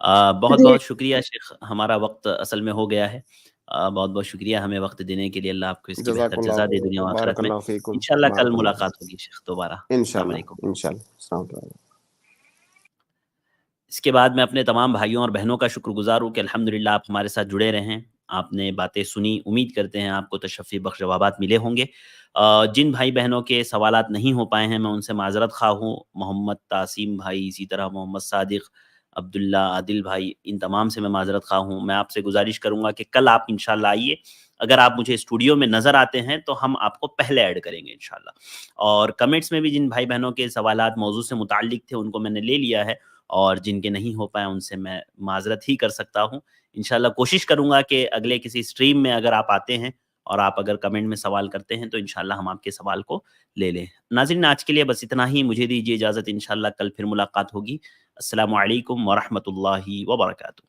बहुत बहुत शुक्रिया शेख, हमारा वक्त असल में हो गया है। बहुत बहुत शुक्रिया हमें वक्त देने के लिए। अल्लाह आपको इसकी बेहतर जज़ा दे दुनिया और आखिरत में। इंशाल्लाह कल मुलाकात होगी शेख दोबारा। इंशाल्लाह इंशाल्लाह। इसके बाद मैं अपने तमाम भाइयों और बहनों का शुक्रगुजार हूँ कि अल्हम्दुलिल्लाह आप हमारे साथ जुड़े रहे हैं, आपने बातें सुनी। उम्मीद करते हैं आपको तशफ़ी बख्श जवाबात मिले होंगे। जिन भाई बहनों के सवालात नहीं हो पाए हैं मैं उनसे माज़रत ख़्वाह हूँ। मोहम्मद तासीम भाई, इसी तरह मोहम्मद सादिक, अब्दुल्ला, आदिल भाई, इन तमाम से मैं माज़रत ख़्वाह हूँ। मैं आपसे गुजारिश करूँगा कि कल आप इंशाल्लाह आइए। अगर आप मुझे स्टूडियो में नज़र आते हैं तो हम आपको पहले ऐड करेंगे इंशाल्लाह। और कमेंट्स में भी जिन भाई बहनों के सवालात मौजू से मुताल्लिक थे उनको मैंने ले लिया है, और जिनके नहीं हो पाए उनसे मैं माज़रत ही कर सकता हूँ। इंशाल्लाह कोशिश करूँगा कि अगले किसी स्ट्रीम में अगर आप आते हैं और आप अगर कमेंट में सवाल करते हैं तो इंशाल्लाह हम आपके सवाल को ले लें। नाज़रीन, आज के लिए बस इतना ही, मुझे दीजिए इजाज़त। इंशाल्लाह कल फिर मुलाकात होगी। अस्सलामु अलैकुम व रहमतुल्लाहि व बरकातुहू।